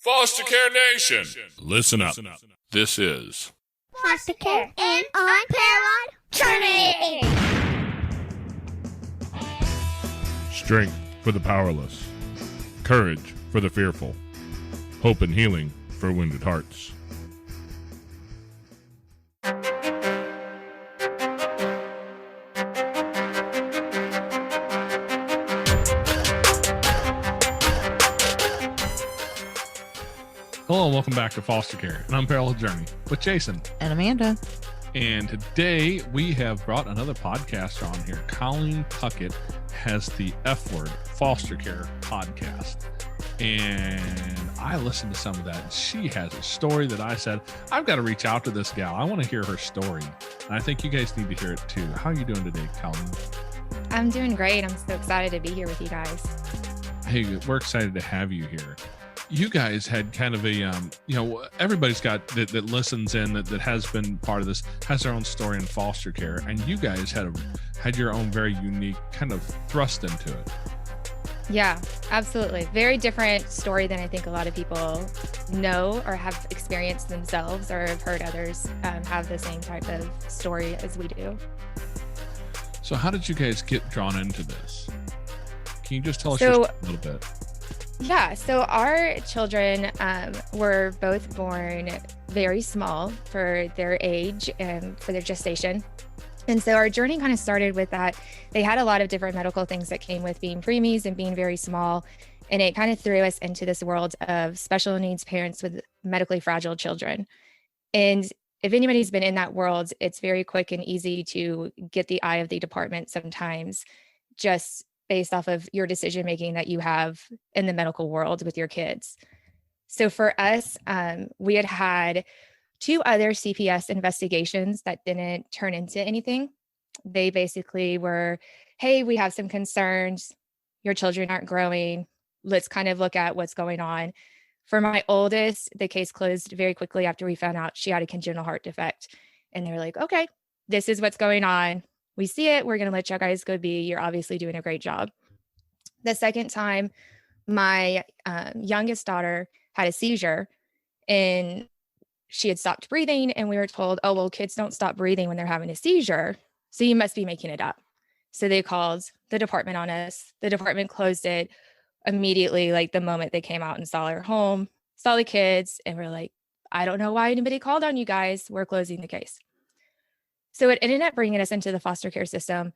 Foster Care Nation, listen up. This is Foster Care and Unparalleled Journey. Strength for the powerless, courage for the fearful, hope and healing for wounded hearts. Hello and welcome back to Foster Care, an Unparalleled Journey with Jason and Amanda. And today we have brought another podcaster on here. Colleen Puckett has the F Word Foster Care podcast. And I listened to some of that. She has a story that I said, I've got to reach out to this gal. I want to hear her story. And I think you guys need to hear it too. How are you doing today, Colleen? I'm doing great. I'm so excited to be here with you guys. Hey, we're excited to have you here. You guys had kind of a, everybody's got that listens in that has been part of this, has their own story in foster care. And you guys had your own very unique kind of thrust into it. Yeah, absolutely. Very different story than I think a lot of people know or have experienced themselves or have heard others have the same type of story as we do. So how did you guys get drawn into this? Can you just tell us your story a little bit? Yeah, so our children were both born very small for their age and for their gestation. And so our journey kind of started with that. They had a lot of different medical things that came with being preemies and being very small. And it kind of threw us into this world of special needs parents with medically fragile children. And if anybody's been in that world, it's very quick and easy to get the eye of the department sometimes, just based off of your decision making that you have in the medical world with your kids. So for us, we had 2 other CPS investigations that didn't turn into anything. They basically were, hey, we have some concerns. Your children aren't growing. Let's kind of look at what's going on. For my oldest, the case closed very quickly after we found out she had a congenital heart defect. And they were like, okay, this is what's going on. We see it. We're going to let you guys go be. You're obviously doing a great job. The second time, my youngest daughter had a seizure and she had stopped breathing. And we were told, oh, well, kids don't stop breathing when they're having a seizure. So you must be making it up. So they called the department on us. The department closed it immediately, like the moment they came out and saw our home, saw the kids, and we're like, I don't know why anybody called on you guys. We're closing the case. So it ended up bringing us into the foster care system.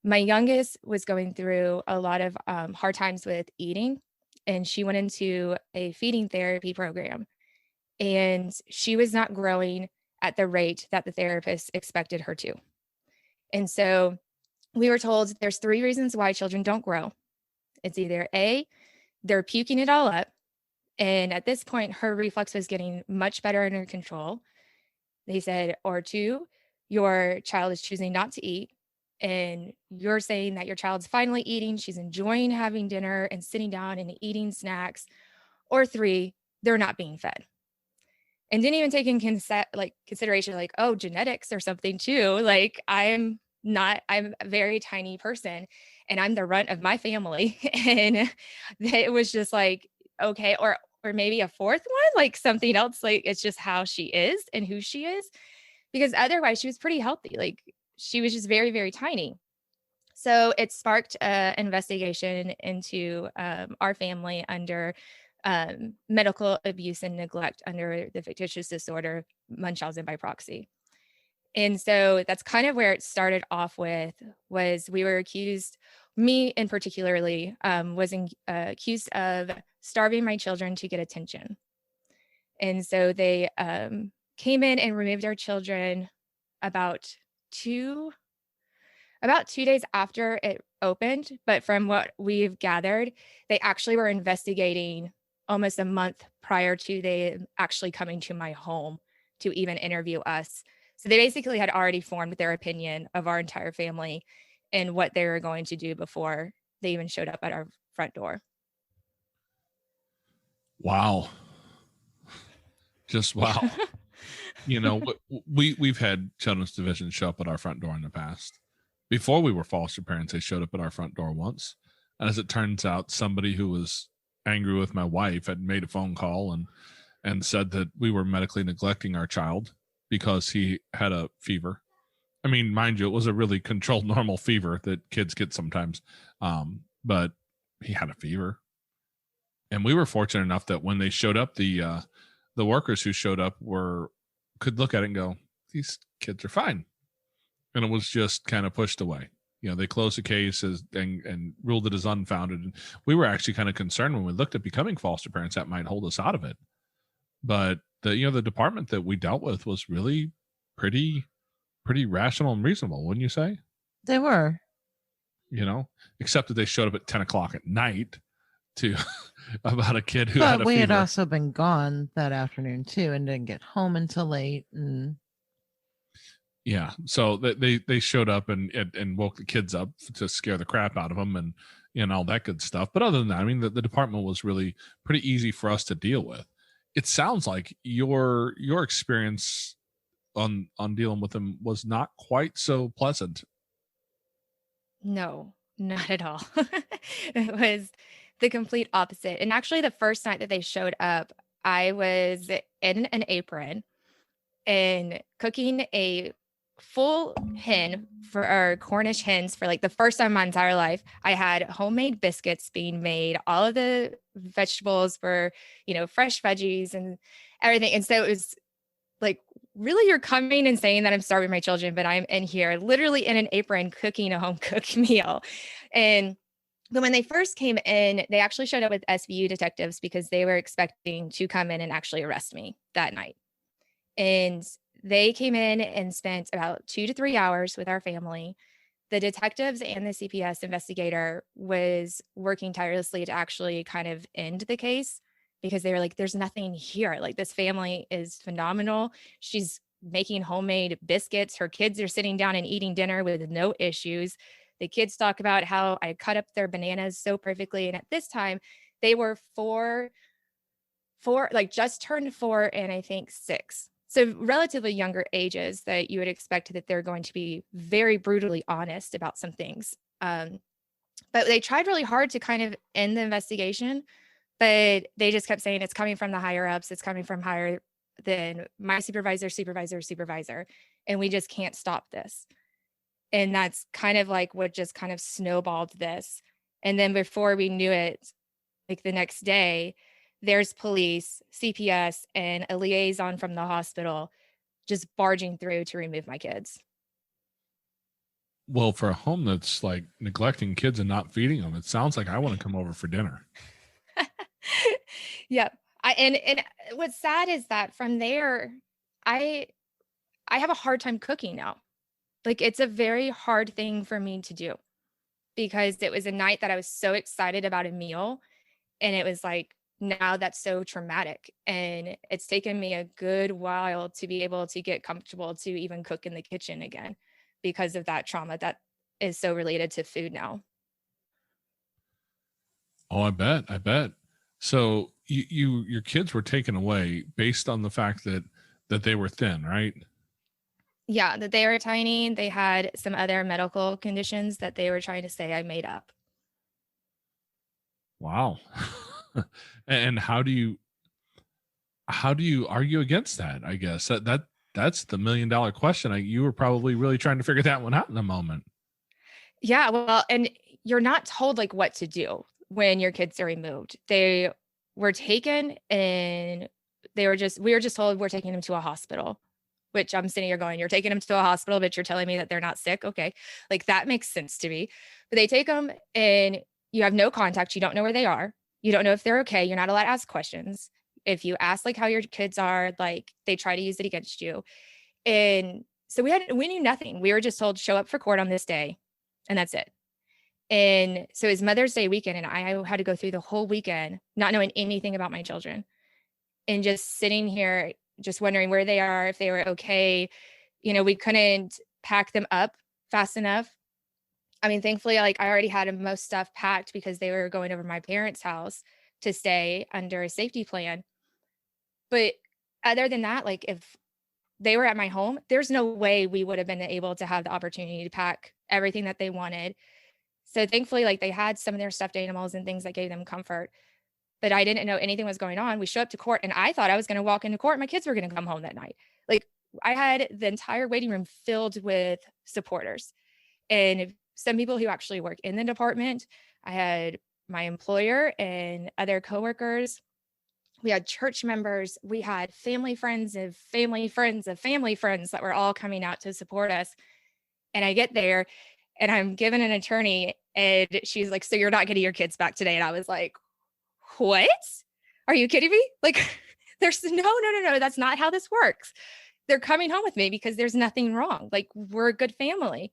My youngest was going through a lot of hard times with eating, and she went into a feeding therapy program, and she was not growing at the rate that the therapist expected her to. And so we were told there's 3 reasons why children don't grow. It's either A, they're puking it all up, and at this point, her reflux was getting much better under control. They said, or 2, your child is choosing not to eat, and you're saying that your child's finally eating, she's enjoying having dinner and sitting down and eating snacks, or 3, they're not being fed. And didn't even take in consideration, like, oh, genetics or something too. Like, I'm a very tiny person and I'm the runt of my family. And it was just like, okay, or maybe a 4th one, like something else, like it's just how she is and who she is. Because otherwise she was pretty healthy. Like she was just very, very tiny. So it sparked an investigation into our family under medical abuse and neglect under the fictitious disorder, Munchkin by proxy. And so that's kind of where it started off with, was we were accused, me in particularly, was accused of starving my children to get attention. And so they came in and removed our children about 2 days after it opened. But from what we've gathered, they actually were investigating almost a month prior to they actually coming to my home to even interview us. So they basically had already formed their opinion of our entire family and what they were going to do before they even showed up at our front door. Wow. Just wow. We've had children's division show up at our front door in the past. Before we were foster parents, they showed up at our front door once. And as it turns out, somebody who was angry with my wife, had made a phone call and said that we were medically neglecting our child because he had a fever. I mean, mind you, it was a really controlled normal fever that kids get sometimes. But he had a fever. And we were fortunate enough that when they showed up, the workers who showed up could look at it and go, these kids are fine. And it was just kind of pushed away. They closed the case and ruled it as unfounded. And we were actually kind of concerned when we looked at becoming foster parents that might hold us out of it. But the department that we dealt with was really pretty rational and reasonable, wouldn't you say? They were. Except that they showed up at 10 o'clock at night to about a kid who had a fever. But we had also been gone that afternoon too and didn't get home until late. And yeah, so they showed up and woke the kids up to scare the crap out of them and all that good stuff. But other than that, I mean, the department was really pretty easy for us to deal with. It sounds like your experience on dealing with them was not quite so pleasant. No, not at all. It was the complete opposite. And actually, the first night that they showed up, I was in an apron and cooking a full hen for our Cornish hens for like the first time in my entire life. I had homemade biscuits being made. All of the vegetables were, fresh veggies and everything. And so it was like, really, you're coming and saying that I'm starving my children, but I'm in here literally in an apron cooking a home cooked meal. But when they first came in, they actually showed up with SVU detectives because they were expecting to come in and actually arrest me that night. And they came in and spent about 2 to 3 hours with our family. The detectives and the CPS investigator was working tirelessly to actually kind of end the case because they were like, there's nothing here. Like, this family is phenomenal. She's making homemade biscuits. Her kids are sitting down and eating dinner with no issues. The kids talk about how I cut up their bananas so perfectly. And at this time, they were four, like just turned 4 and I think 6. So relatively younger ages that you would expect that they're going to be very brutally honest about some things. But they tried really hard to kind of end the investigation, but they just kept saying it's coming from the higher ups. It's coming from higher than my supervisor. And we just can't stop this. And that's kind of like what just kind of snowballed this. And then before we knew it, like the next day, there's police, CPS, and a liaison from the hospital just barging through to remove my kids. Well, for a home that's like neglecting kids and not feeding them, it sounds like I want to come over for dinner. Yeah. And what's sad is that from there, I have a hard time cooking now. Like, it's a very hard thing for me to do because it was a night that I was so excited about a meal. And it was like, now that's so traumatic. And it's taken me a good while to be able to get comfortable to even cook in the kitchen again because of that trauma that is so related to food now. Oh, I bet. So your kids were taken away based on the fact that they were thin, right? Yeah, that they were tiny. They had some other medical conditions that they were trying to say I made up. Wow. And how do you argue against that? I guess that's the $1 million question. You were probably really trying to figure that one out in a moment. Yeah, well, and you're not told like what to do when your kids are removed. They were taken and we were just told we're taking them to a hospital, which I'm sitting here going, you're taking them to a hospital, but you're telling me that they're not sick. Okay. Like, that makes sense to me. But they take them and you have no contact. You don't know where they are. You don't know if they're okay. You're not allowed to ask questions. If you ask like how your kids are, like, they try to use it against you. And so we knew nothing. We were just told, show up for court on this day. And that's it. And so it was Mother's Day weekend. And I had to go through the whole weekend, not knowing anything about my children and just sitting here, just wondering where they are, if they were okay. We couldn't pack them up fast enough. I mean, thankfully, like, I already had most stuff packed because they were going over to my parents' house to stay under a safety plan. But other than that, like, if they were at my home, there's no way we would have been able to have the opportunity to pack everything that they wanted. So thankfully, like, they had some of their stuffed animals and things that gave them comfort. but I didn't know anything was going on. We show up to court and I thought I was going to walk into court and my kids were going to come home that night. Like I had the entire waiting room filled with supporters and some people who actually work in the department. I had my employer and other coworkers. We had church members. We had family friends of family friends of family friends that were all coming out to support us. And I get there and I'm given an attorney and she's like, so you're not getting your kids back today. And I was like, what? Are you kidding me? Like there's no, that's not how this works. They're coming home with me because there's nothing wrong. Like we're a good family.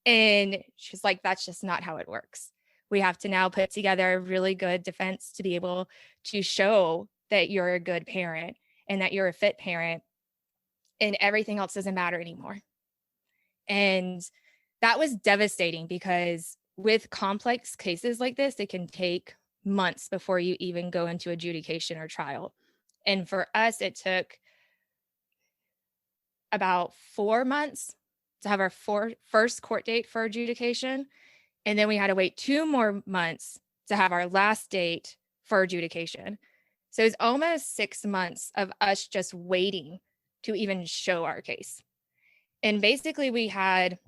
And she's like, that's just not how it works. We have to now put together a really good defense to be able to show that you're a good parent and that you're a fit parent and everything else doesn't matter anymore. And that was devastating because with complex cases like this, it can take months before you even go into adjudication or trial. And for us, it took about 4 months to have our first court date for adjudication. And then we had to wait 2 more months to have our last date for adjudication. So it's almost 6 months of us just waiting to even show our case. And basically we had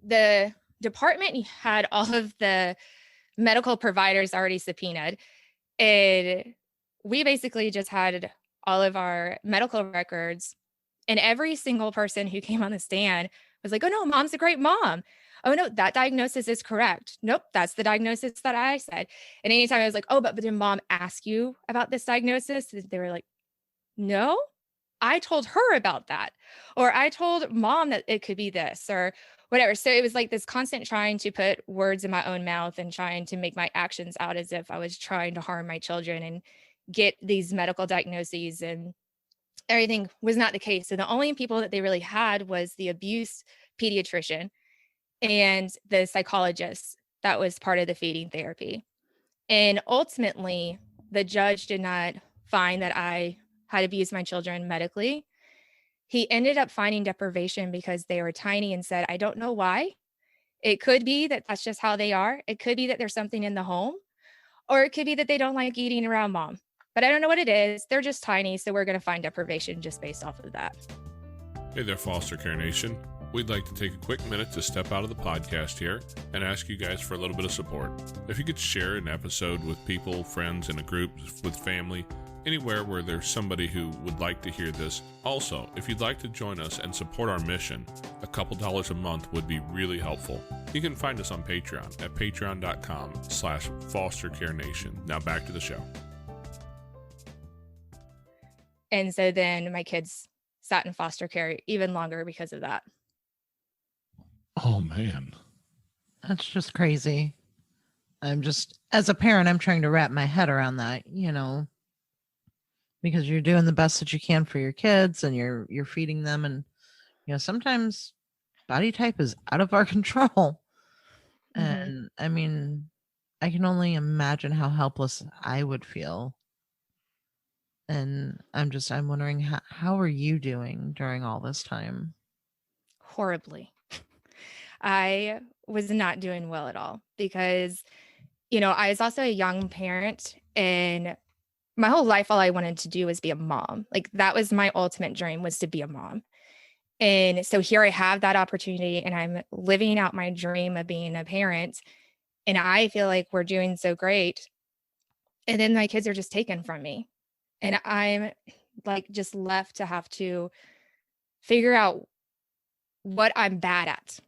the department had all of the medical providers already subpoenaed. And we basically just had all of our medical records. And every single person who came on the stand was like, oh no, mom's a great mom. Oh no, that diagnosis is correct. Nope, that's the diagnosis that I said. And anytime I was like, oh, but did mom ask you about this diagnosis? They were like, no, I told her about that. Or I told mom that it could be this or whatever. So it was like this constant trying to put words in my own mouth and trying to make my actions out as if I was trying to harm my children and get these medical diagnoses, and everything was not the case. So the only people that they really had was the abuse pediatrician and the psychologist that was part of the feeding therapy. And ultimately, the judge did not find that I had abused my children medically. He ended up finding deprivation because they were tiny and said, I don't know why. It could be that that's just how they are. It could be that there's something in the home, or it could be that they don't like eating around mom. But I don't know what it is. They're just tiny, so we're going to find deprivation just based off of that. Hey there, Foster Care Nation. We'd like to take a quick minute to step out of the podcast here and ask you guys for a little bit of support. If you could share an episode with people, friends, in a group, with family, anywhere where there's somebody who would like to hear this. Also, if you'd like to join us and support our mission, a couple dollars a month would be really helpful. You can find us on Patreon at patreon.com/fostercarenation. Now back to the show. And so then my kids sat in foster care even longer because of that. Oh, man. That's just crazy. As a parent, I'm trying to wrap my head around that, because you're doing the best that you can for your kids and you're feeding them. And, sometimes body type is out of our control. Mm-hmm. And I mean, I can only imagine how helpless I would feel. And I'm wondering, how are you doing during all this time? Horribly. I was not doing well at all because, I was also a young parent, and my whole life, all I wanted to do was be a mom. Like that was my ultimate dream, was to be a mom. And so here I have that opportunity and I'm living out my dream of being a parent. And I feel like we're doing so great. And then my kids are just taken from me. And I'm like just left to have to figure out what I'm bad at,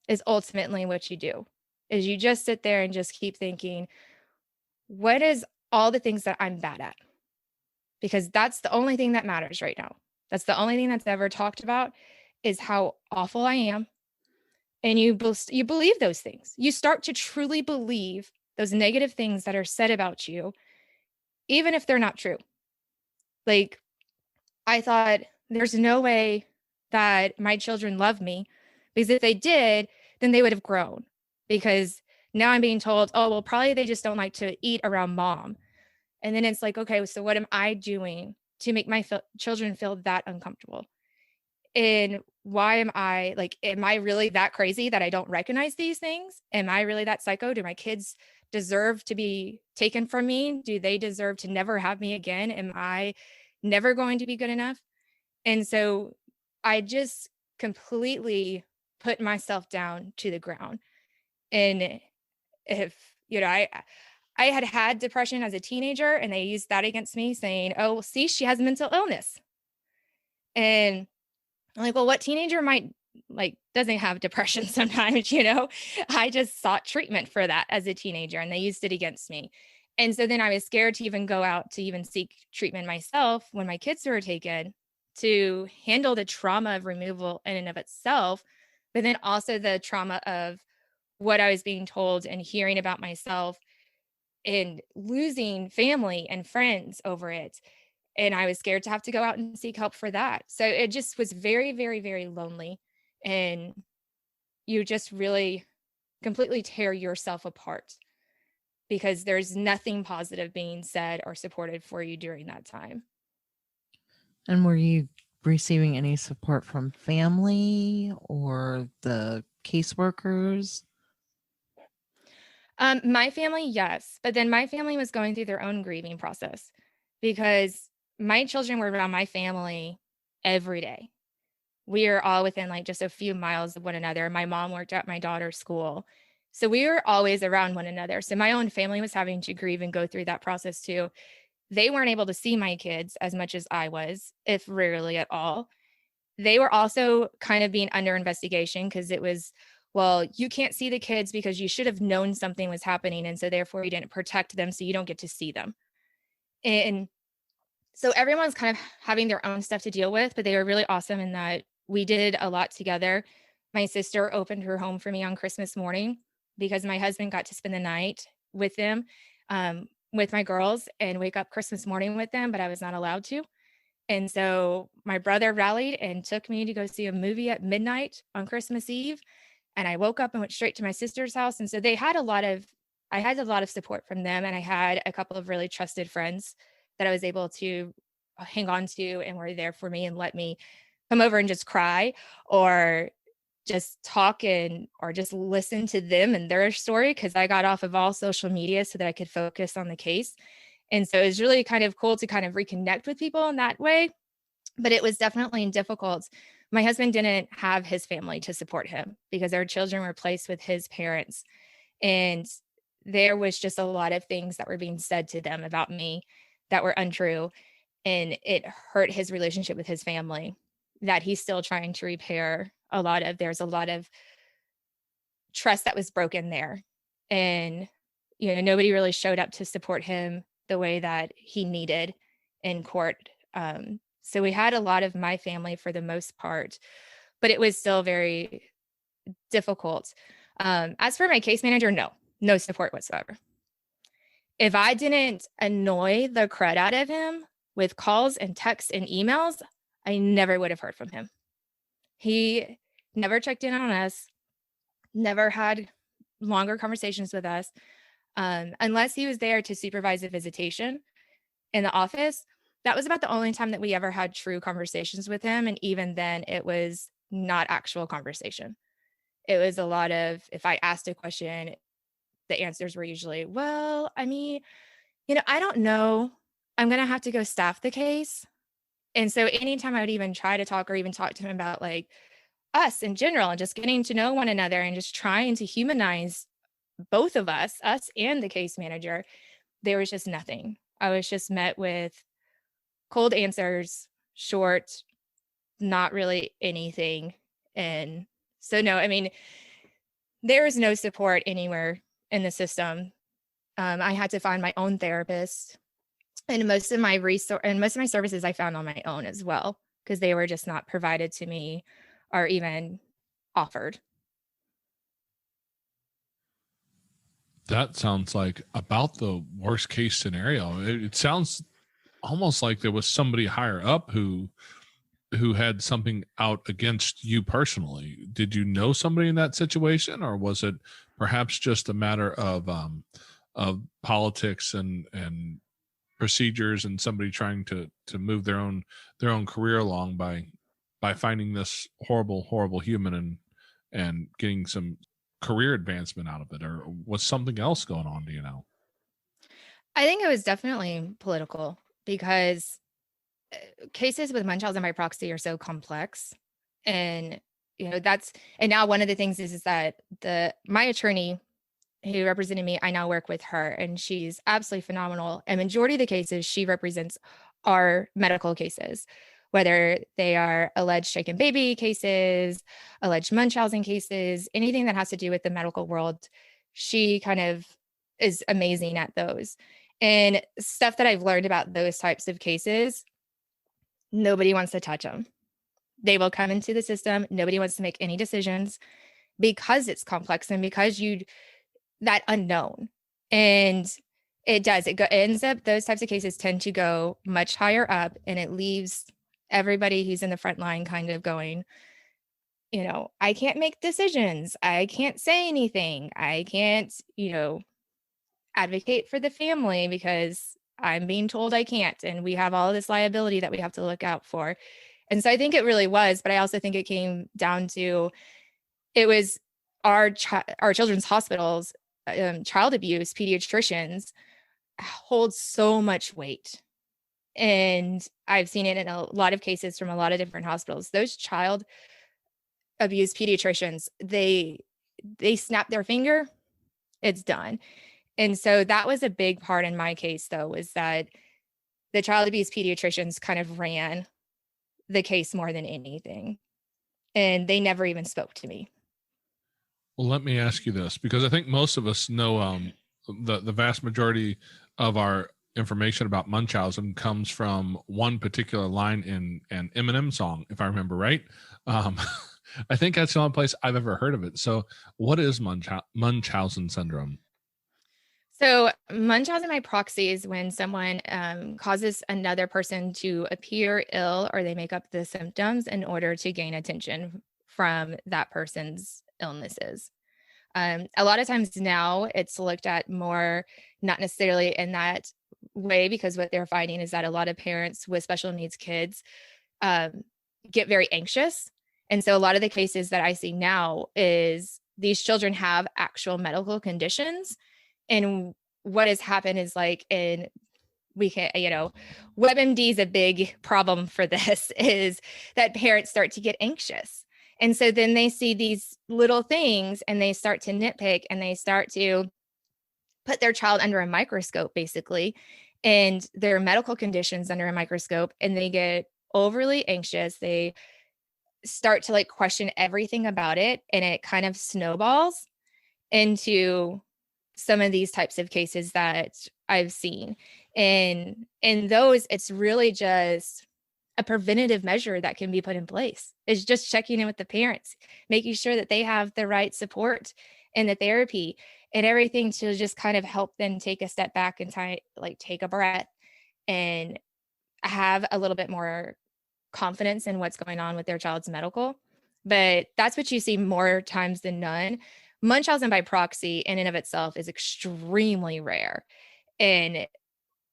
is ultimately what you do, is you just sit there and just keep thinking, what is all the things that I'm bad at? Because that's the only thing that matters right now. That's the only thing that's ever talked about, is how awful I am. And you believe those things. You start to truly believe those negative things that are said about you, even if they're not true. Like, I thought there's no way that my children love me, because if they did, then they would have grown. Because now I'm being told, oh, well, probably they just don't like to eat around mom. And then it's like, okay, so what am I doing to make my children feel that uncomfortable? And why am I really that crazy that I don't recognize these things? Am I really that psycho? Do my kids deserve to be taken from me? Do they deserve to never have me again? Am I never going to be good enough? And so I just completely put myself down to the ground. And if, I had depression as a teenager, and they used that against me, saying, oh, well, see, she has mental illness. And I'm like, well, what teenager doesn't have depression sometimes, I just sought treatment for that as a teenager, and they used it against me. And so then I was scared to even go out to even seek treatment myself when my kids were taken, to handle the trauma of removal in and of itself, but then also the trauma of what I was being told and hearing about myself and losing family and friends over it. And I was scared to have to go out and seek help for that. So it just was very, very, very lonely. And you just really completely tear yourself apart because there's nothing positive being said or supported for you during that time. And were you receiving any support from family or the caseworkers? My family, yes. But then my family was going through their own grieving process because my children were around my family every day. We are all within just a few miles of one another. My mom worked at my daughter's school. So we were always around one another. So my own family was having to grieve and go through that process too. They weren't able to see my kids as much as I was, if rarely at all. They were also kind of being under investigation because it was, well, you can't see the kids because you should have known something was happening. And so therefore you didn't protect them, so you don't get to see them. And so everyone's kind of having their own stuff to deal with, but they were really awesome in that we did a lot together. My sister opened her home for me on Christmas morning because my husband got to spend the night with them, with my girls, and wake up Christmas morning with them, but I was not allowed to. And so my brother rallied and took me to go see a movie at midnight on Christmas Eve. And I woke up and went straight to my sister's house. And so I had a lot of support from them. And I had a couple of really trusted friends that I was able to hang on to and were there for me and let me come over and just cry or just talk or just listen to them and their story, because I got off of all social media so that I could focus on the case. And so it was really kind of cool to kind of reconnect with people in that way. But it was definitely difficult. My husband didn't have his family to support him because our children were placed with his parents. And there was just a lot of things that were being said to them about me that were untrue. And it hurt his relationship with his family that he's still trying to repair. There's a lot of trust that was broken there. And, nobody really showed up to support him the way that he needed in court. So we had a lot of my family for the most part, but it was still very difficult. As for my case manager, no support whatsoever. If I didn't annoy the crud out of him with calls and texts and emails, I never would have heard from him. He never checked in on us, never had longer conversations with us, unless he was there to supervise a visitation in the office. That was about the only time that we ever had true conversations with him. And even then, it was not actual conversation. It was a lot of, if I asked a question, the answers were usually, well, I mean, I don't know. I'm going to have to go staff the case. And so anytime I would even try to talk or even talk to him about us in general and just getting to know one another and just trying to humanize both of us and the case manager, there was just nothing. I was just met with cold answers, short, not really anything. And so, no, I mean, there is no support anywhere in the system. I had to find my own therapist, and most of my services I found on my own as well, because they were just not provided to me or even offered. That sounds like about the worst case scenario. It sounds almost like there was somebody higher up who had something out against you personally. Did you know somebody in that situation, or was it perhaps just a matter of politics and procedures and somebody trying to move their own career along by finding this horrible human and getting some career advancement out of it, or was something else going on? Do you know? I think it was definitely political because cases with Munchausen by proxy are so complex. And, and now one of the things is that my attorney who represented me, I now work with her, and she's absolutely phenomenal. And majority of the cases she represents are medical cases, whether they are alleged shaken baby cases, alleged Munchausen cases, anything that has to do with the medical world. She kind of is amazing at those. And stuff that I've learned about those types of cases, nobody wants to touch them. They will come into the system. Nobody wants to make any decisions because it's complex and because that unknown. And it ends up, those types of cases tend to go much higher up, and it leaves everybody who's in the front line kind of going, I can't make decisions. I can't say anything. I can't, advocate for the family because I'm being told I can't. And we have all this liability that we have to look out for. And so I think it really was, but I also think it came down to, it was our children's hospitals, child abuse pediatricians hold so much weight. And I've seen it in a lot of cases from a lot of different hospitals. Those child abuse pediatricians, they snap their finger, it's done. And so that was a big part in my case, though, was that the child abuse pediatricians kind of ran the case more than anything. And they never even spoke to me. Well, let me ask you this, because I think most of us know the vast majority of our information about Munchausen comes from one particular line in an Eminem song, if I remember right. I think that's the only place I've ever heard of it. So what is Munchausen syndrome? So Munchausen by proxy is when someone causes another person to appear ill, or they make up the symptoms in order to gain attention from that person's illnesses. A lot of times now it's looked at more, not necessarily in that way, because what they're finding is that a lot of parents with special needs kids get very anxious. And so a lot of the cases that I see now is these children have actual medical conditions. And what has happened is WebMD is a big problem for this, is that parents start to get anxious. And so then they see these little things and they start to nitpick, and they start to put their child under a microscope, basically, and their medical conditions under a microscope, and they get overly anxious. They start to question everything about it, and it kind of snowballs into some of these types of cases that I've seen. And in those, it's really just a preventative measure that can be put in place. It's just checking in with the parents, making sure that they have the right support and the therapy and everything to just kind of help them take a step back and take a breath and have a little bit more confidence in what's going on with their child's medical. But that's what you see more times than none. Munchausen by proxy in and of itself is extremely rare. And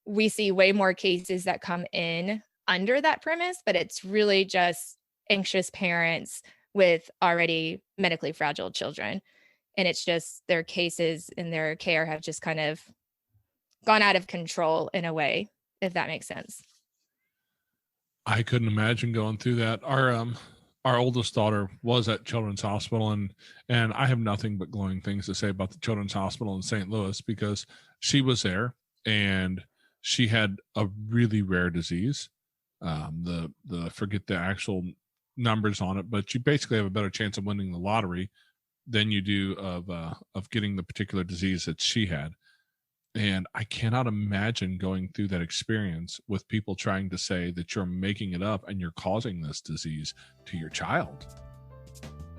we see way more cases that come in under that premise, but it's really just anxious parents with already medically fragile children. And it's just their cases and their care have just kind of gone out of control in a way, if that makes sense. I couldn't imagine going through that. Our oldest daughter was at Children's Hospital, and I have nothing but glowing things to say about the Children's Hospital in St. Louis, because she was there and she had a really rare disease. The forget the actual numbers on it, but you basically have a better chance of winning the lottery than you do of getting the particular disease that she had. And I cannot imagine going through that experience with people trying to say that you're making it up and you're causing this disease to your child.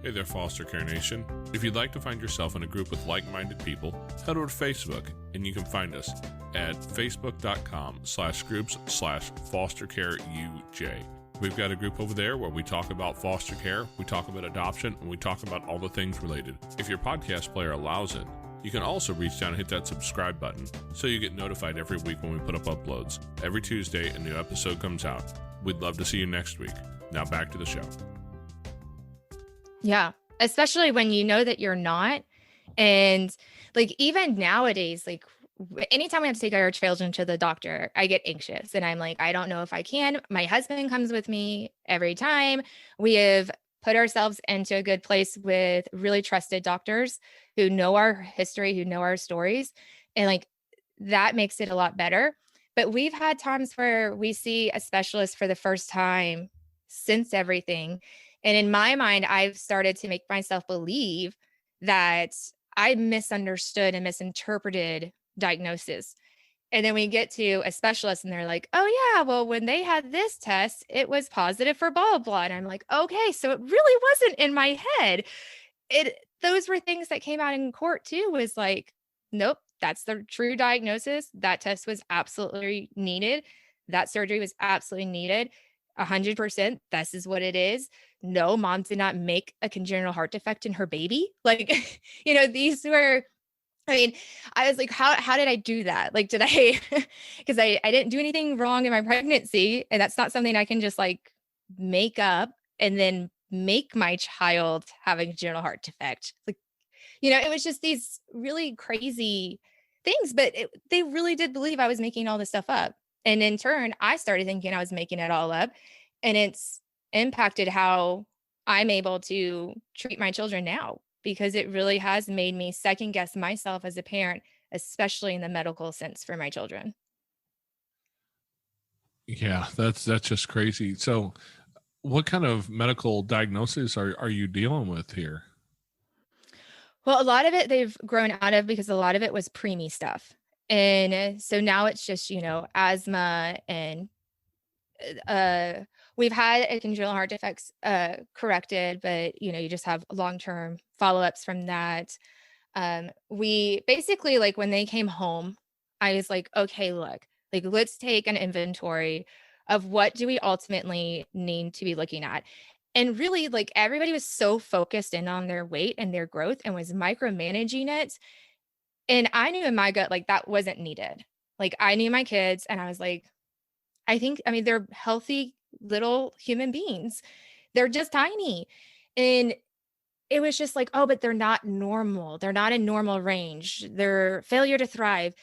Hey there, Foster Care Nation. If you'd like to find yourself in a group with like-minded people, head over to Facebook, and you can find us at facebook.com/groups/fostercareuj. We've got a group over there where we talk about foster care, we talk about adoption, and we talk about all the things related. If your podcast player allows it, you can also reach down and hit that subscribe button so you get notified every week when we put up uploads. Every Tuesday, a new episode comes out. We'd love to see you next week. Now back to the show. Yeah, especially when you know that you're not, And like even nowadays, like anytime we have to take our children to the doctor, I get anxious and I'm like, I don't know if I can. My husband comes with me every time. We have put ourselves into a good place with really trusted doctors who know our history, who know our stories. And like that makes it a lot better. But we've had times where we see a specialist for the first time since everything. And in my mind, I've started to make myself believe that I misunderstood and misinterpreted diagnosis. And then we get to a specialist and they're like, oh, yeah, well, when they had this test, it was positive for blah, blah, blah. And I'm like, okay, so it really wasn't in my head. Those were things that came out in court too, was like, nope, that's the true diagnosis. That test was absolutely needed. That surgery was absolutely needed. 100%. This is what it is. No, mom did not make a congenital heart defect in her baby. Like, these were, I mean, I was like, how did I do that? Like, did I, because I didn't do anything wrong in my pregnancy. And that's not something I can just like make up and then make my child have a congenital heart defect. Like, it was just these really crazy things, but they really did believe I was making all this stuff up. And in turn, I started thinking I was making it all up. And it's impacted how I'm able to treat my children now, because it really has made me second guess myself as a parent, especially in the medical sense for my children. Yeah, that's just crazy. So what kind of medical diagnosis are you dealing with here? Well, a lot of it they've grown out of because a lot of it was preemie stuff. And so now it's just, asthma and we've had a congenital heart defects corrected, but you just have long-term follow-ups from that. We basically, like, when they came home, I was like, okay, look, like, let's take an inventory of what do we ultimately need to be looking at. And really, like, everybody was so focused in on their weight and their growth and was micromanaging it. And I knew in my gut, like, that wasn't needed. Like, I knew my kids and I was like, I mean, they're healthy little human beings. They're just tiny. And it was just like, oh, but they're not normal. They're not in normal range. They're failure to thrive.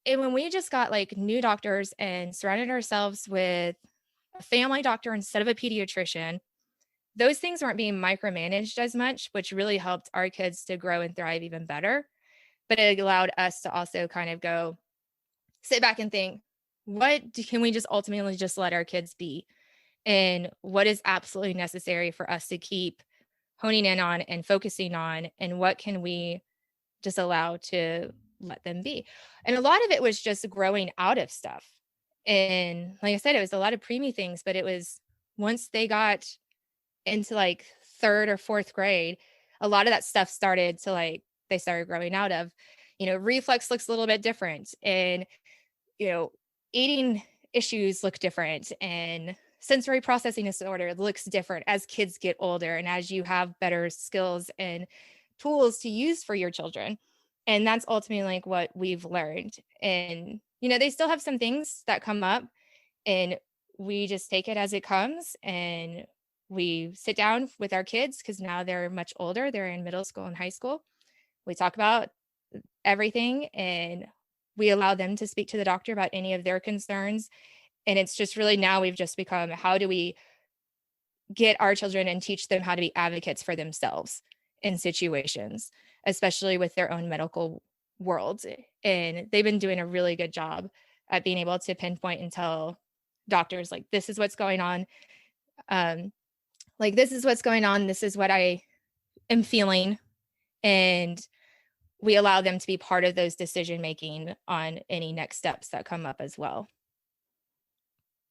And when we just got like new doctors and surrounded ourselves with a family doctor instead of a pediatrician, those things weren't being micromanaged as much, which really helped our kids to grow and thrive even better. But it allowed us to also kind of go sit back and think, can we just ultimately just let our kids be? And what is absolutely necessary for us to keep honing in on and focusing on, and what can we just allow to let them be? And a lot of it was just growing out of stuff. And like I said, it was a lot of preemie things, but it was once they got into like third or fourth grade, a lot of that stuff started to they started growing out of. Reflex looks a little bit different, and eating issues look different, and sensory processing disorder looks different as kids get older and as you have better skills and tools to use for your children. And that's ultimately like what we've learned. And they still have some things that come up, and we just take it as it comes, and we sit down with our kids because now they're much older. They're in middle school and high school. We talk about everything, and we allow them to speak to the doctor about any of their concerns. And it's just really, now we've just become, how do we get our children and teach them how to be advocates for themselves in situations, especially with their own medical worlds. And they've been doing a really good job at being able to pinpoint and tell doctors, like, this is what's going on. This is what's going on. This is what I am feeling. And we allow them to be part of those decision-making on any next steps that come up as well.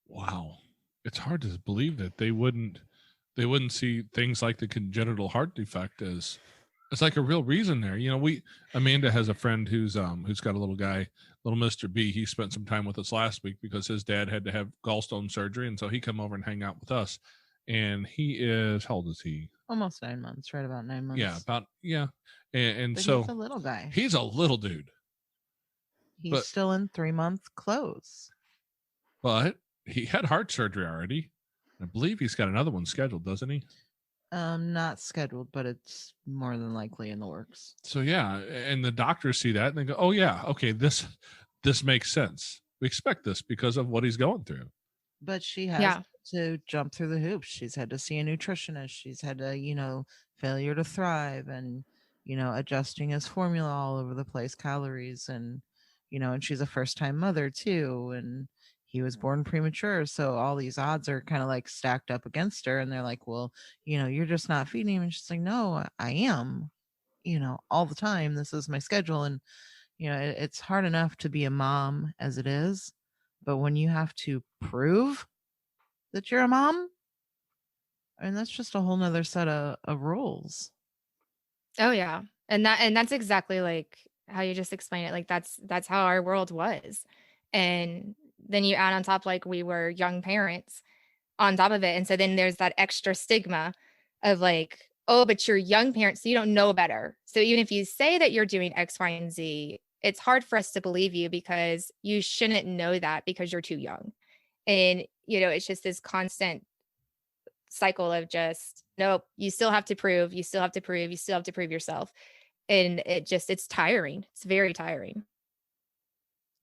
Wow. It's hard to believe that they wouldn't see things like the congenital heart defect as like a real reason there. Amanda has a friend who's got a little guy, little Mr. B. He spent some time with us last week because his dad had to have gallstone surgery. And so he come over and hang out with us. And he is, how old is he? Almost 9 months, right about 9 months. Yeah. And but so he's a little guy. He's a little dude. He's still in 3-month clothes. But he had heart surgery already. I believe he's got another one scheduled, doesn't he? Not scheduled, but it's more than likely in the works. So yeah, and the doctors see that and they go, "Oh yeah, okay, this makes sense. We expect this because of what he's going through." But she has Yeah. to jump through the hoops. She's had to see a nutritionist. She's had to, failure to thrive and, adjusting his formula all over the place, calories and she's a first time mother too. And he was born premature. So all these odds are kind of like stacked up against her. And they're like, well, you're just not feeding him. And she's like, no, I am, all the time. This is my schedule. And, it's hard enough to be a mom as it is. But when you have to prove that you're a mom, I mean, that's just a whole nother set of rules. Oh yeah. And that's exactly like how you just explained it. Like that's how our world was. And then you add on top, like, we were young parents on top of it. And so then there's that extra stigma of like, oh, but you're young parents, so you don't know better. So even if you say that you're doing X, Y, and Z, it's hard for us to believe you because you shouldn't know that because you're too young. And, it's just this constant cycle of just, nope, you still have to prove, you still have to prove, you still have to prove yourself. And it's tiring. It's very tiring.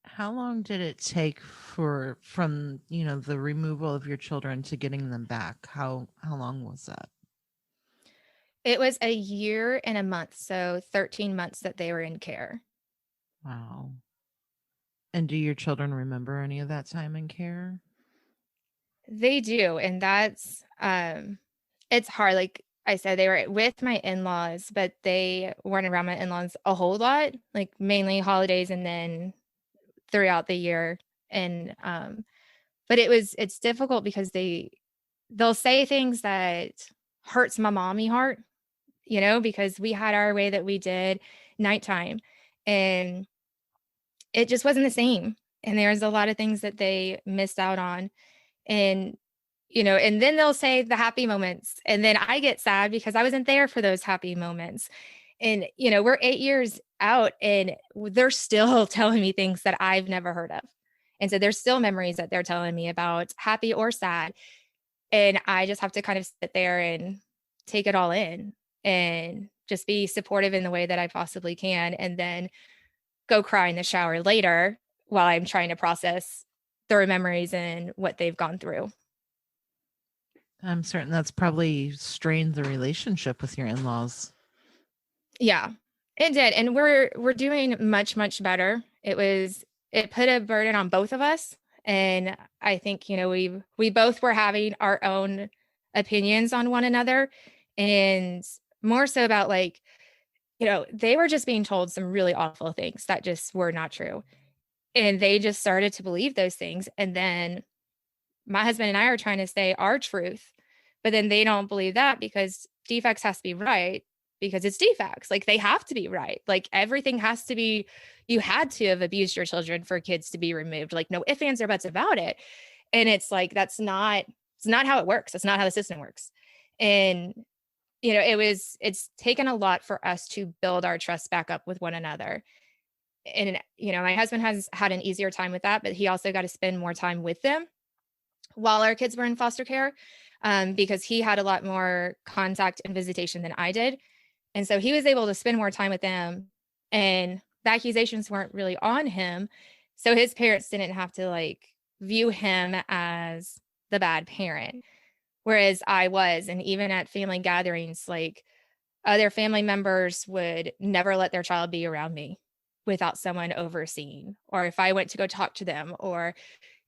How long did it take from the removal of your children to getting them back? How long was that? It was a year and a month. So 13 months that they were in care. Wow. And do your children remember any of that time in care? They do. And that's, it's hard. Like I said, they were with my in-laws, but they weren't around my in-laws a whole lot, like mainly holidays and then throughout the year. And, but it's difficult because they'll say things that hurts my mommy heart, because we had our way that we did nighttime and it just wasn't the same. And there's a lot of things that they missed out on. And, and then they'll say the happy moments. And then I get sad because I wasn't there for those happy moments. And, we're 8 years out and they're still telling me things that I've never heard of. And so there's still memories that they're telling me about, happy or sad. And I just have to kind of sit there and take it all in and just be supportive in the way that I possibly can. And then go cry in the shower later while I'm trying to process their memories and what they've gone through. I'm certain that's probably strained the relationship with your in-laws. Yeah, it did. And we're doing much, much better. It put a burden on both of us. And I think, we both were having our own opinions on one another and more so about like, they were just being told some really awful things that just were not true. And they just started to believe those things. And then my husband and I are trying to say our truth, but then they don't believe that because defects has to be right because it's defects. Like they have to be right. Like everything has to be, you had to have abused your children for kids to be removed. Like no ifs, ands, or buts about it. And it's like, it's not how it works. That's not how the system works. And, it's taken a lot for us to build our trust back up with one another. And, my husband has had an easier time with that, but he also got to spend more time with them while our kids were in foster care because he had a lot more contact and visitation than I did. And so he was able to spend more time with them and the accusations weren't really on him. So his parents didn't have to like view him as the bad parent, whereas I was. And even at family gatherings, like other family members would never let their child be around me without someone overseeing. Or if I went to go talk to them or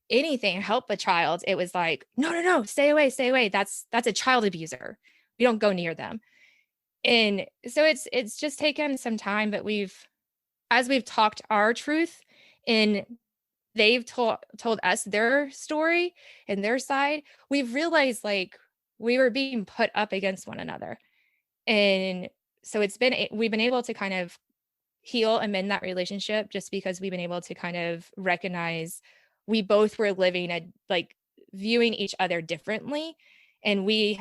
anything, help a child, it was like, no, stay away. That's a child abuser. We don't go near them. And so it's just taken some time, but as we've talked our truth and they've told us their story and their side, we've realized like we were being put up against one another. And so we've been able to kind of heal and mend that relationship just because we've been able to kind of recognize we both were living like viewing each other differently. And we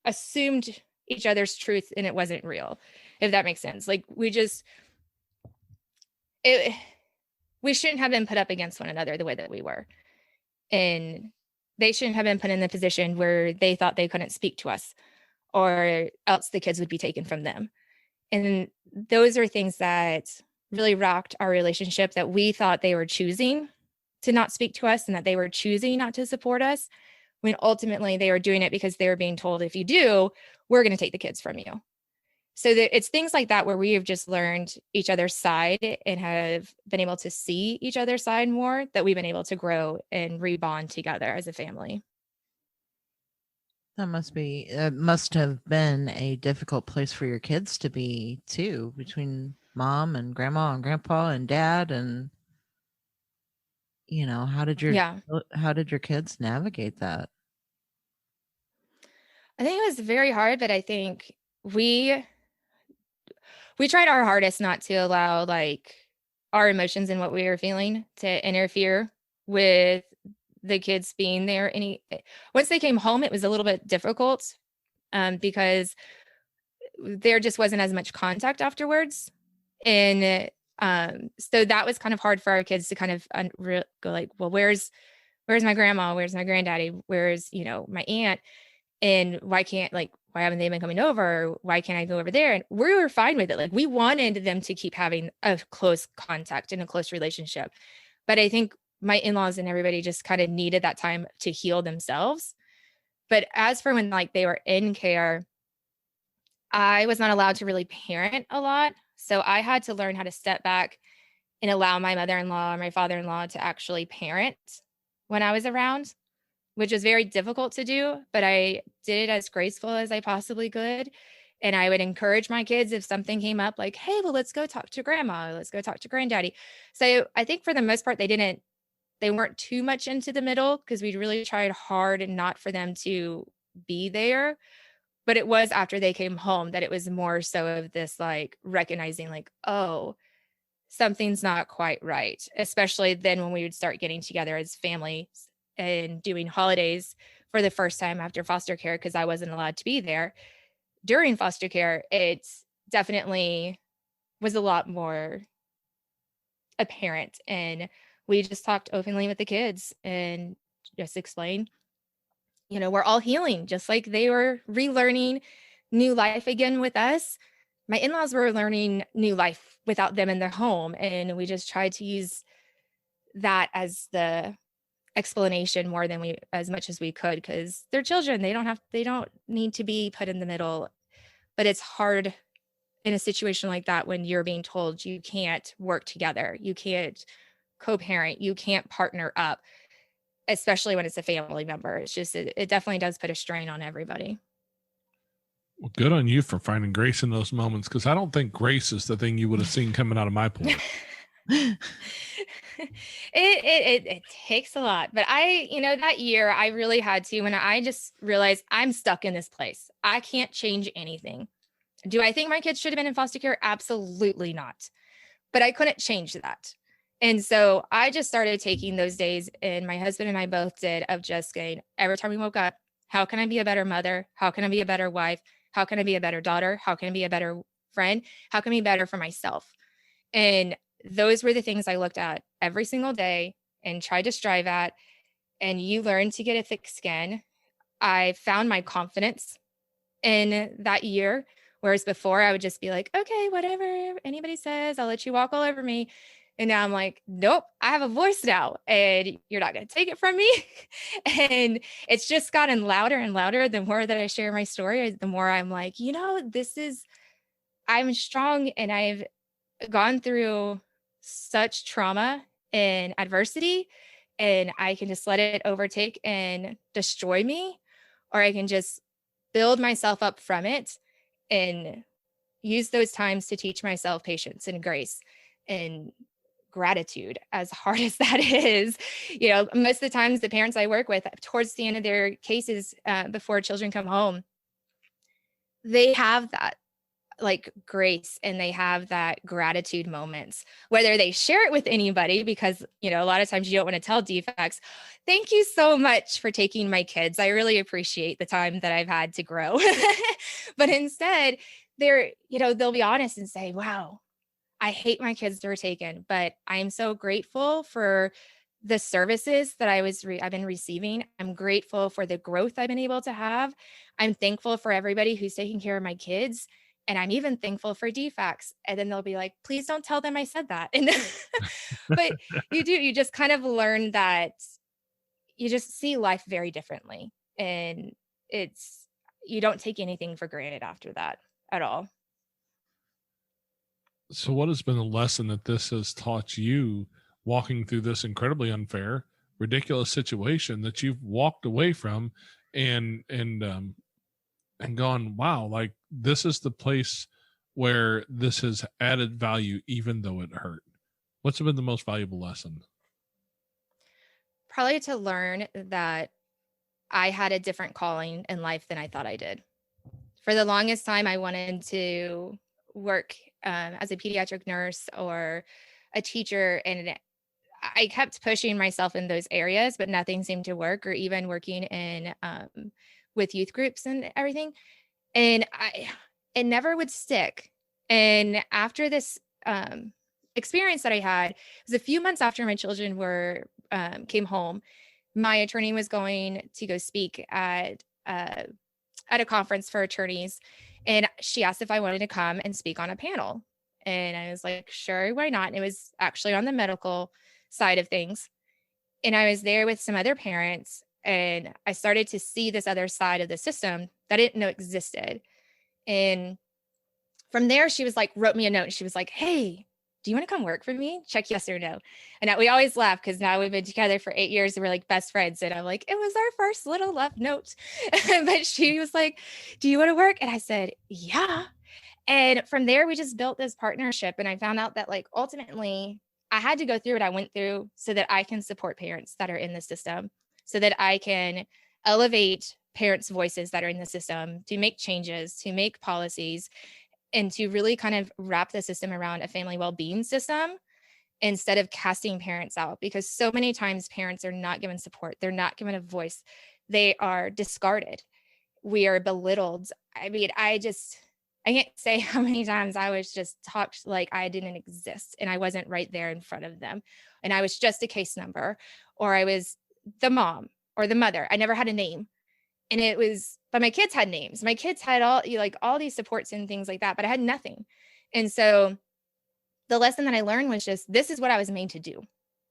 assumed each other's truth and it wasn't real, if that makes sense. Like we shouldn't have been put up against one another the way that we were. And they shouldn't have been put in the position where they thought they couldn't speak to us or else the kids would be taken from them. And those are things that really rocked our relationship, that we thought they were choosing to not speak to us and that they were choosing not to support us, when ultimately they were doing it because they were being told, if you do, we're going to take the kids from you. So it's things like that where we have just learned each other's side and have been able to see each other's side more, that we've been able to grow and rebond together as a family. That must have been a difficult place for your kids to be too, between mom and grandma and grandpa and dad. And, how did your kids navigate that? I think it was very hard, but I think we tried our hardest not to allow like our emotions and what we were feeling to interfere with the kids being there. Once they came home, it was a little bit difficult because there just wasn't as much contact afterwards. And so that was kind of hard for our kids to kind of go like, well, where's my grandma? Where's my granddaddy? Where's, my aunt? And why haven't they been coming over? Why can't I go over there? And we were fine with it. Like, we wanted them to keep having a close contact and a close relationship. But I think my in-laws and everybody just kind of needed that time to heal themselves. But as for when like they were in care, I was not allowed to really parent a lot. So I had to learn how to step back and allow my mother-in-law or my father-in-law to actually parent when I was around, which was very difficult to do, but I did it as graceful as I possibly could. And I would encourage my kids if something came up, like, hey, well, let's go talk to grandma, let's go talk to granddaddy. So I think for the most part, they weren't too much into the middle, because we really tried hard and not for them to be there. But it was after they came home that it was more so of this like recognizing like, oh, something's not quite right. Especially then when we would start getting together as families and doing holidays for the first time after foster care, because I wasn't allowed to be there during foster care. It definitely was a lot more apparent. And we just talked openly with the kids and just explained, we're all healing, just like they were relearning new life again with us. My in-laws were learning new life without them in their home. And we just tried to use that as the explanation more than as much as we could, because they're children. They don't need to be put in the middle. But it's hard in a situation like that when you're being told you can't work together, you can't co-parent, you can't partner up, especially when it's a family member. It's just, it definitely does put a strain on everybody. Well, good on you for finding grace in those moments, because I don't think grace is the thing you would have seen coming out of my port. It takes a lot, but that year I really had to, when I just realized I'm stuck in this place. I can't change anything. Do I think my kids should have been in foster care? Absolutely not. But I couldn't change that. And so I just started taking those days, and my husband and I both did, of just going, every time we woke up, how can I be a better mother? How can I be a better wife? How can I be a better daughter? How can I be a better friend? How can I be better for myself? And those were the things I looked at every single day and tried to strive at. And you learn to get a thick skin. I found my confidence in that year, whereas before I would just be like, okay, whatever anybody says, I'll let you walk all over me. And now I'm like, nope, I have a voice now, and you're not going to take it from me. And it's just gotten louder and louder. The more that I share my story, the more I'm like, I'm strong, and I've gone through such trauma and adversity, and I can just let it overtake and destroy me, or I can just build myself up from it and use those times to teach myself patience and grace and gratitude, as hard as that is. Most of the times the parents I work with towards the end of their cases, before children come home, they have that like grace, and they have that gratitude moments, whether they share it with anybody, because, a lot of times you don't want to tell DFACs, thank you so much for taking my kids. I really appreciate the time that I've had to grow. But instead they'll be honest and say, wow, I hate my kids were taken, but I'm so grateful for the services that I've been receiving. I'm grateful for the growth I've been able to have. I'm thankful for everybody who's taking care of my kids. And I'm even thankful for DFACs. And then they'll be like, please don't tell them I said that. And but you just kind of learn that you just see life very differently. And you don't take anything for granted after that at all. So what has been the lesson that this has taught you walking through this incredibly unfair, ridiculous situation that you've walked away from and gone, wow, like this is the place where this has added value, even though it hurt? What's been the most valuable lesson? Probably to learn that I had a different calling in life than I thought I did. For the longest time, I wanted to work as a pediatric nurse or a teacher, and I kept pushing myself in those areas, but nothing seemed to work, or even working in with youth groups and everything. And it never would stick. And after this experience that I had, it was a few months after my children came home. My attorney was going to go speak at a conference for attorneys, and she asked if I wanted to come and speak on a panel. And I was like, sure, why not? And it was actually on the medical side of things. And I was there with some other parents, and I started to see this other side of the system that I didn't know existed. And from there, she was like, wrote me a note. She was like, hey, do you want to come work for me? Check yes or no. And we always laugh because now we've been together for 8 years and we're like best friends. And I'm like, it was our first little love note. But she was like, do you want to work? And I said, yeah. And from there, we just built this partnership. And I found out that like ultimately I had to go through what I went through so that I can support parents that are in the system, so that I can elevate parents' voices that are in the system, to make changes, to make policies, and to really kind of wrap the system around a family well-being system instead of casting parents out. Because so many times parents are not given support. They're not given a voice. They are discarded. We are belittled. I mean, I can't say how many times I was just talked like I didn't exist and I wasn't right there in front of them. And I was just a case number, or I was the mom or the mother. I never had a name. And but my kids had names. My kids had all these supports and things like that, but I had nothing. And so the lesson that I learned was just, this is what I was made to do.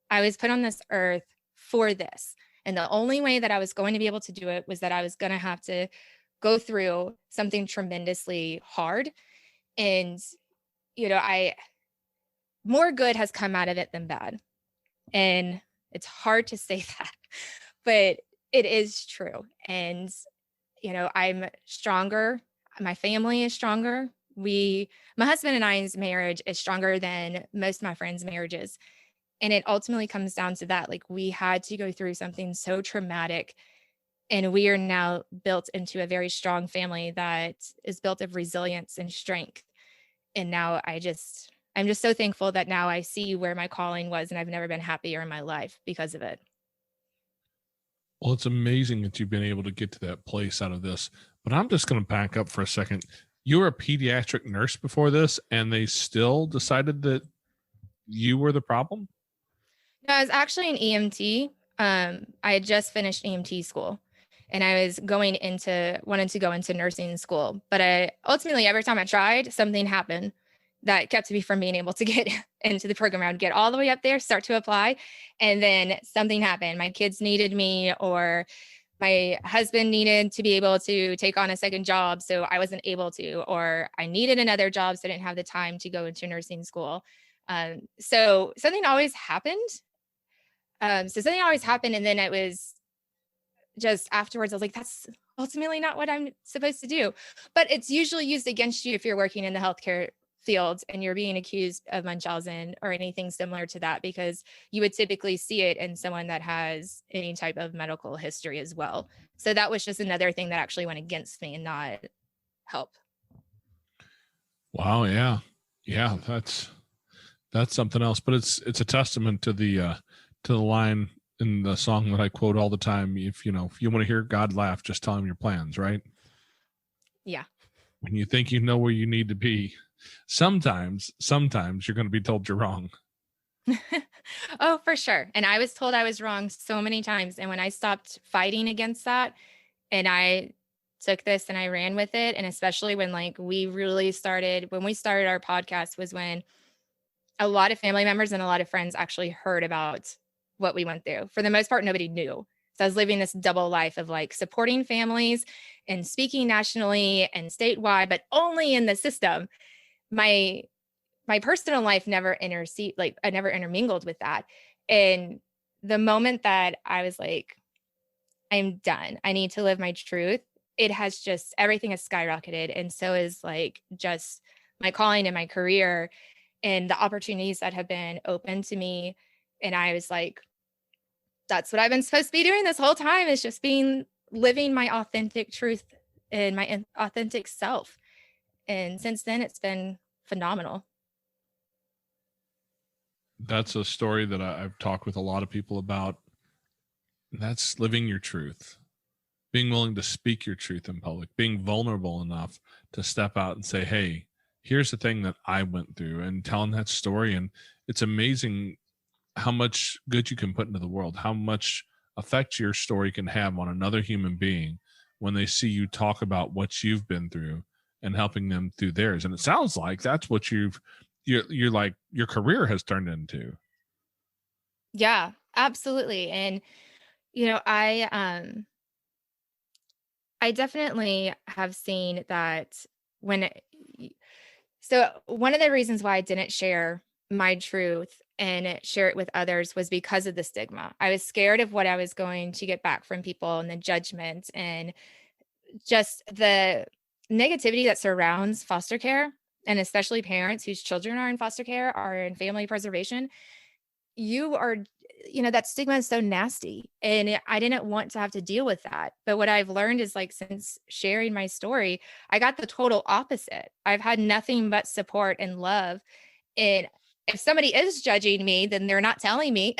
I was put on this earth for this. And the only way that I was going to be able to do it was that I was going to have to go through something tremendously hard. And, more good has come out of it than bad. And it's hard to say that, but it is true. And, I'm stronger. My family is stronger. My husband and I's marriage is stronger than most of my friends' marriages. And it ultimately comes down to that. Like, we had to go through something so traumatic, and we are now built into a very strong family that is built of resilience and strength. And now I'm just so thankful that now I see where my calling was, and I've never been happier in my life because of it. Well, it's amazing that you've been able to get to that place out of this. But I'm just going to back up for a second. You were a pediatric nurse before this, and they still decided that you were the problem? No, I was actually an EMT. I had just finished EMT school, and I was wanting to go into nursing school. But ultimately, every time I tried, something happened that kept me from being able to get into the program. I would get all the way up there, start to apply, and then something happened. My kids needed me, or my husband needed to be able to take on a second job, so I wasn't able to, or I needed another job, so I didn't have the time to go into nursing school. So something always happened. And then it was just afterwards, I was like, that's ultimately not what I'm supposed to do. But it's usually used against you if you're working in the healthcare field and you're being accused of Munchausen or anything similar to that, because you would typically see it in someone that has any type of medical history as well. So that was just another thing that actually went against me and not help. Wow. Yeah. Yeah. That's something else, but it's a testament to the line in the song that I quote all the time. If you want to hear God laugh, just tell him your plans, right? Yeah. When you think you know where you need to be, sometimes you're going to be told you're wrong. Oh, for sure. And I was told I was wrong so many times. And when I stopped fighting against that and I took this and I ran with it, and especially when like we really started, when we started our podcast was when a lot of family members and a lot of friends actually heard about what we went through. For the most part, nobody knew. So I was living this double life of like supporting families and speaking nationally and statewide, but only in the system. My personal life never like I never intermingled with that. And the moment that I was like, I'm done, I need to live my truth, it has just, everything has skyrocketed. And so is like just my calling and my career and the opportunities that have been open to me. And I was like, that's what I've been supposed to be doing this whole time, is just living my authentic truth and my authentic self. And since then, it's been phenomenal. That's a story that I've talked with a lot of people about. That's living your truth, being willing to speak your truth in public, being vulnerable enough to step out and say, hey, here's the thing that I went through, and telling that story. And it's amazing how much good you can put into the world, how much effect your story can have on another human being when they see you talk about what you've been through and helping them through theirs. And it sounds like that's what you're like, your career has turned into. Yeah, absolutely. And, you know, I definitely have seen that so one of the reasons why I didn't share my truth and share it with others was because of the stigma. I was scared of what I was going to get back from people and the judgment and just the negativity that surrounds foster care, and especially parents whose children are in foster care, are in family preservation. That stigma is so nasty, and I didn't want to have to deal with that. But what I've learned is, like, since sharing my story, I got the total opposite. I've had nothing but support and love. And if somebody is judging me, then they're not telling me,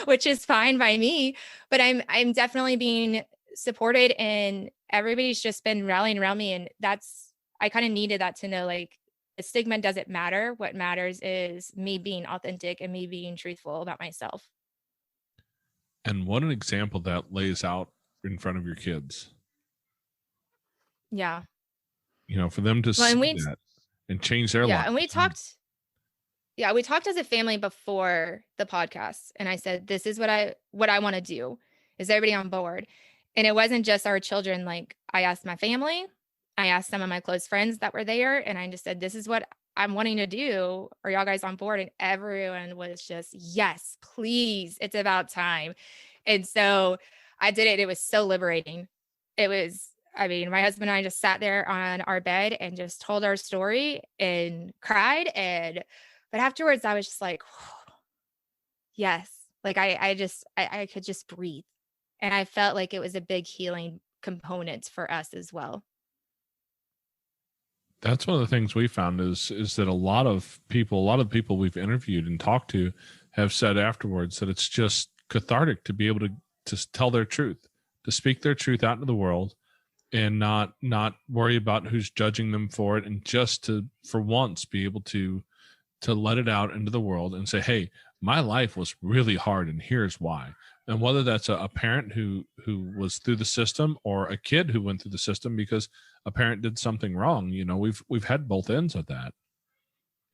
which is fine by me. But I'm definitely being supported, and everybody's just been rallying around me. And I kind of needed that to know, like, the stigma doesn't matter. What matters is me being authentic and me being truthful about myself. And what an example that lays out in front of your kids. Yeah. For them to see that and change their life. And we talked as a family before the podcast. And I said, this is what I want to do. Is everybody on board? And it wasn't just our children. Like, I asked my family, I asked some of my close friends that were there, and I just said, this is what I'm wanting to do. Are y'all guys on board? And everyone was just, yes, please. It's about time. And so I did it. It was so liberating. My husband and I just sat there on our bed and just told our story and cried. But afterwards I was just like, yes, like I could just breathe. And I felt like it was a big healing component for us as well. That's one of the things we found is that a lot of the people we've interviewed and talked to have said afterwards that it's just cathartic to be able to tell their truth, to speak their truth out into the world, and not worry about who's judging them for it, and just to, for once, be able to let it out into the world and say, hey, my life was really hard and here's why. And whether that's a parent who was through the system, or a kid who went through the system because a parent did something wrong, we've had both ends of that.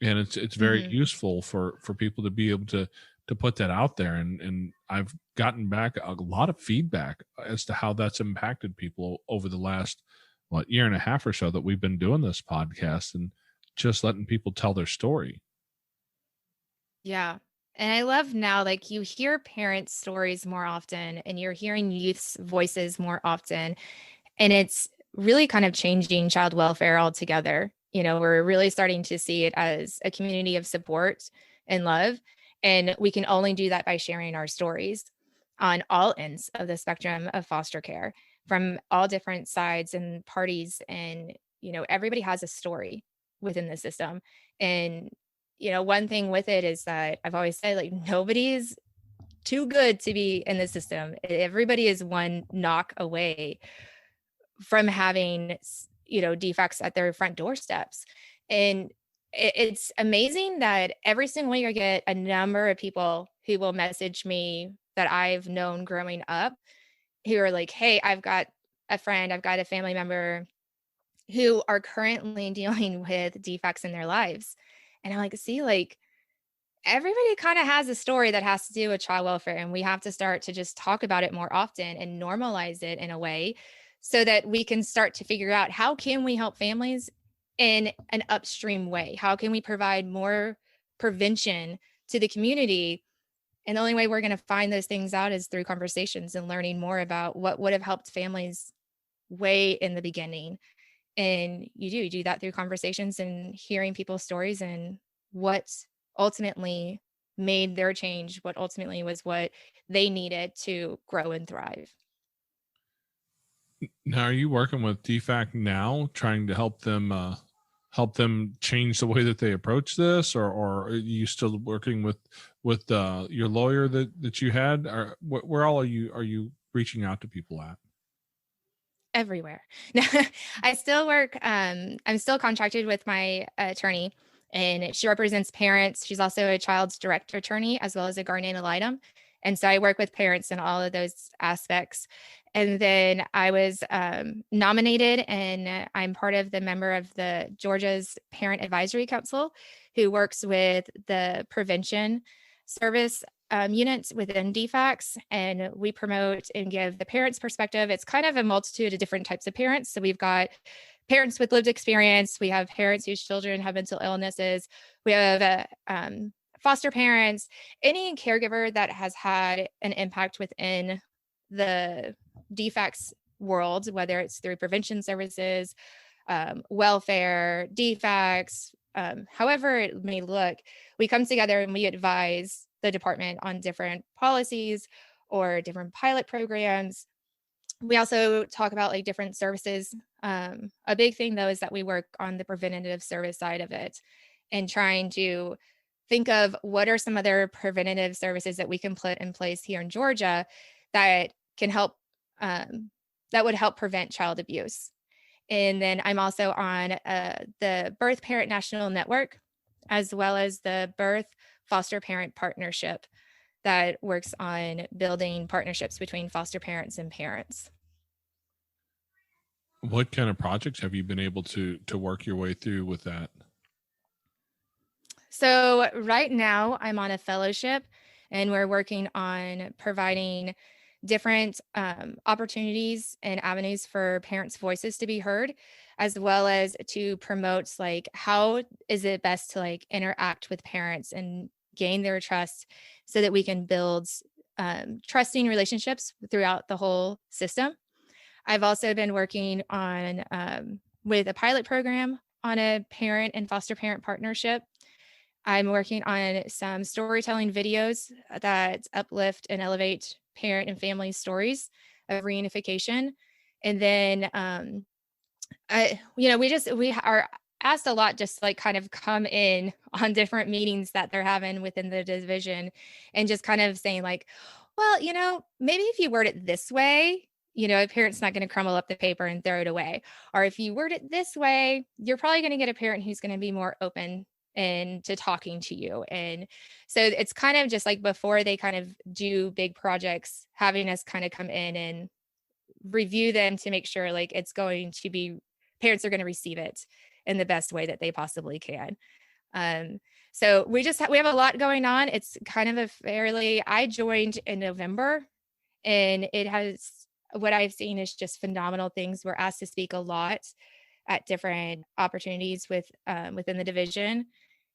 And it's very useful for people to be able to put that out there. And I've gotten back a lot of feedback as to how that's impacted people over the last, year and a half or so that we've been doing this podcast, and just letting people tell their story. Yeah. And I love now, like, you hear parents' stories more often, and you're hearing youth's voices more often. And it's really kind of changing child welfare altogether. We're really starting to see it as a community of support and love. And we can only do that by sharing our stories on all ends of the spectrum of foster care, from all different sides and parties. And, everybody has a story within the system. And, one thing with it is that I've always said, like, nobody's too good to be in the system. Everybody is one knock away from having, defects at their front doorsteps. And it's amazing that every single week I get a number of people who will message me that I've known growing up who are like, hey, I've got a friend, I've got a family member who are currently dealing with defects in their lives. And I'm like, see, like everybody kind of has a story that has to do with child welfare, and we have to start to just talk about it more often and normalize it in a way so that we can start to figure out how can we help families in an upstream way? How can we provide more prevention to the community? And the only way we're going to find those things out is through conversations and learning more about what would have helped families way in the beginning. And you do that through conversations and hearing people's stories and what ultimately made their change, what ultimately was what they needed to grow and thrive. Now, are you working with DFAC now, trying to help them change the way that they approach this, or are you still working with your lawyer that you had? Or where all are you reaching out to people at? Everywhere. I still work. I'm still contracted with my attorney, and she represents parents. She's also a child's direct attorney as well as a guardian ad litem. And so I work with parents in all of those aspects. And then I was nominated, and I'm part of the member of the Georgia's Parent Advisory Council, who works with the prevention service units within DFACs, and we promote and give the parents' perspective. It's kind of a multitude of different types of parents. So we've got parents with lived experience. We have parents whose children have mental illnesses. We have foster parents, any caregiver that has had an impact within the DFACs world, whether it's through prevention services, welfare, DFACs, however it may look, we come together and we advise the department on different policies or different pilot programs. We also talk about like different services. A big thing though is that we work on the preventative service side of it and trying to think of what are some other preventative services that we can put in place here in Georgia that can help, that would help prevent child abuse. And then I'm also on the Birth Parent National Network, as well as the Birth Foster Parent Partnership that works on building partnerships between foster parents and parents. What kind of projects have you been able to work your way through with that? So right now I'm on a fellowship, and we're working on providing different opportunities and avenues for parents' voices to be heard, as well as to promote like how is it best to like interact with parents and gain their trust so that we can build trusting relationships throughout the whole system. I've also been working on with a pilot program on a parent and foster parent partnership. I'm working on some storytelling videos that uplift and elevate parent and family stories of reunification. And then, we are asked a lot, just like kind of come in on different meetings that they're having within the division and just kind of saying like, well, maybe if you word it this way, a parent's not going to crumble up the paper and throw it away. Or if you word it this way, you're probably going to get a parent who's going to be more open and to talking to you. And so it's kind of just like before they kind of do big projects, having us kind of come in and review them to make sure like it's going to be, parents are going to receive it in the best way that they possibly can. So we have a lot going on. It's kind of I joined in November, and what I've seen is just phenomenal things. We're asked to speak a lot at different opportunities within the division.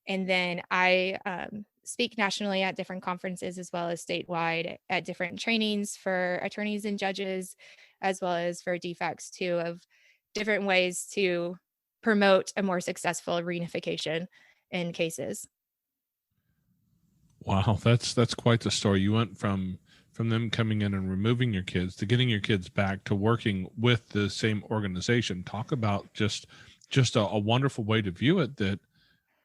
And then I speak nationally at different conferences as well as statewide at different trainings for attorneys and judges, as well as for DFACs too, of different ways to promote a more successful reunification in cases. Wow, that's quite the story. You went from them coming in and removing your kids to getting your kids back to working with the same organization. Talk about just a wonderful way to view it, that,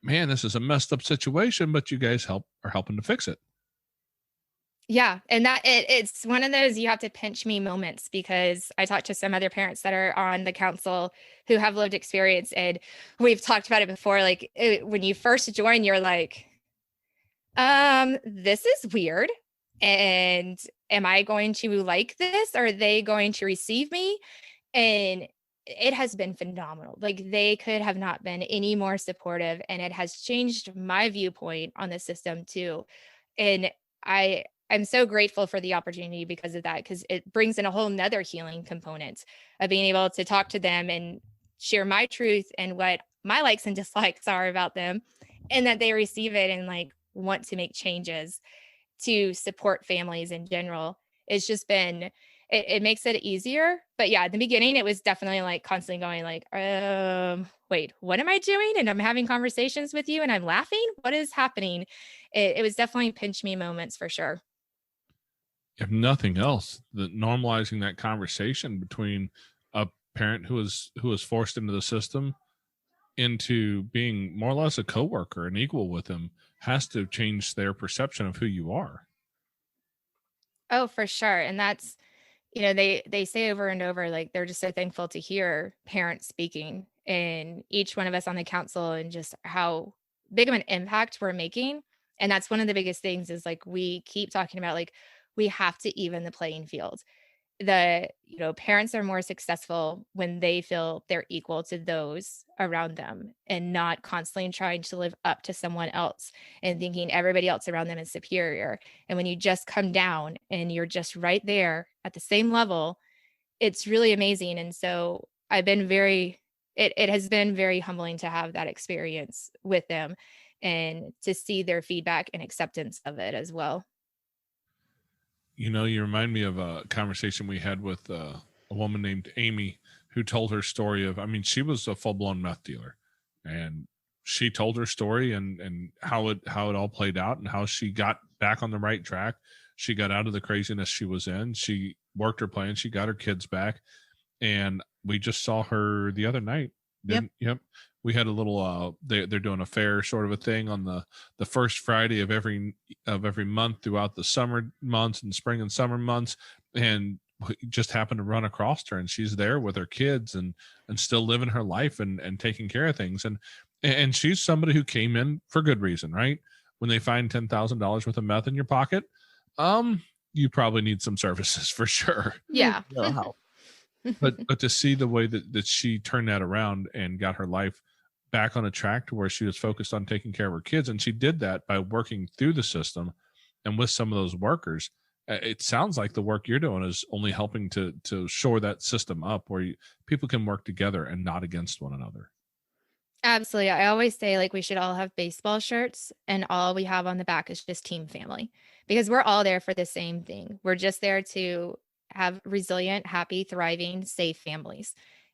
man, this is a messed up situation, but you guys are helping to fix it. Yeah. And that it's one of those you have to pinch me moments, because I talked to some other parents that are on the council who have lived experience, and we've talked about it before. Like when you first join, you're like, this is weird. And am I going to like this? Are they going to receive me? And it has been phenomenal. Like they could have not been any more supportive, and it has changed my viewpoint on the system too. And I'm so grateful for the opportunity because of that, because it brings in a whole nother healing component of being able to talk to them and share my truth and what my likes and dislikes are about them, and that they receive it and like want to make changes to support families in general. It's just been, it makes it easier. But yeah, at the beginning, it was definitely like constantly going like, wait, what am I doing? And I'm having conversations with you and I'm laughing. What is happening? It was definitely pinch me moments for sure. If nothing else, the normalizing that conversation between a parent who was forced into the system into being more or less a coworker and equal with them has to change their perception of who you are. Oh, for sure. And that's, they say over and over, like, they're just so thankful to hear parents speaking, and each one of us on the council, and just how big of an impact we're making. And that's one of the biggest things is like, we keep talking about, like, we have to even the playing field. Parents are more successful when they feel they're equal to those around them, and not constantly trying to live up to someone else and thinking everybody else around them is superior. And when you just come down and you're just right there at the same level, it's really amazing. And so it has been very humbling to have that experience with them and to see their feedback and acceptance of it as well. You remind me of a conversation we had with a woman named Amy, who told her story of, she was a full-blown meth dealer, and she told her story and how it all played out and how she got back on the right track. She got out of the craziness she was in. She worked her plan. She got her kids back, and we just saw her the other night. Yep. We had a little they're doing a fair sort of a thing on the first Friday of every month throughout the summer months and spring and summer months, and we just happened to run across her, and she's there with her kids and still living her life and taking care of things, and she's somebody who came in for good reason, right? When they find $10,000 worth of meth in your pocket, you probably need some services for sure. Yeah. It'll help. But to see the way that she turned that around and got her life back on a track to where she was focused on taking care of her kids, and she did that by working through the system and with some of those workers. It sounds like the work you're doing is only helping to shore that system up where people can work together and not against one another. Absolutely. I always say, like, we should all have baseball shirts, and all we have on the back is just team family, because we're all there for the same thing. We're just there to have resilient, happy, thriving, safe families.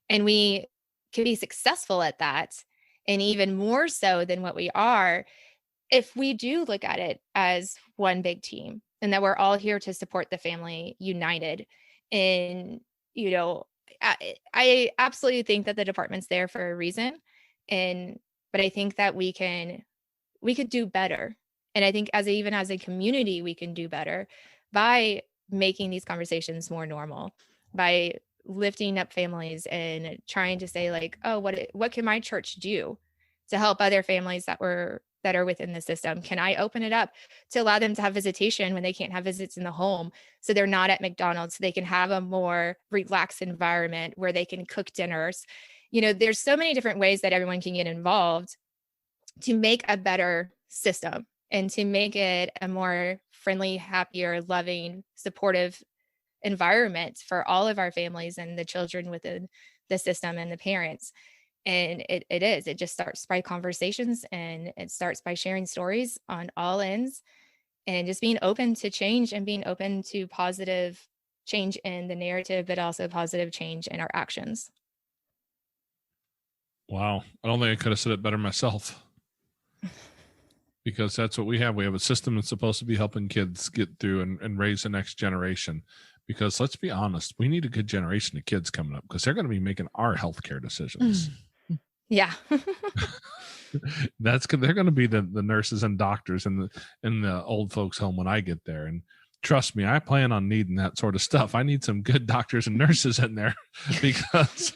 And we can be successful at that, and even more so than what we are, if we do look at it as one big team, and that we're all here to support the family united. And, I absolutely think that the department's there for a reason. But I think that we could do better. And I think even as a community, we can do better by making these conversations more normal, by lifting up families and trying to say, like, oh, what can my church do to help other families that are within the system? Can I open it up to allow them to have visitation when they can't have visits in the home, so they're not at McDonald's, so they can have a more relaxed environment where they can cook dinners? There's so many different ways that everyone can get involved to make a better system and to make it a more friendly, happier, loving, supportive environment for all of our families and the children within the system and the parents. And it just starts by conversations, and it starts by sharing stories on all ends, and just being open to change and being open to positive change in the narrative, but also positive change in our actions. Wow. I don't think I could have said it better myself. Because that's what we have. We have a system that's supposed to be helping kids get through and raise the next generation. Because let's be honest, we need a good generation of kids coming up, because they're going to be making our healthcare decisions. Yeah. They're going to be the nurses and doctors in the old folks home when I get there. And trust me, I plan on needing that sort of stuff. I need some good doctors and nurses in there because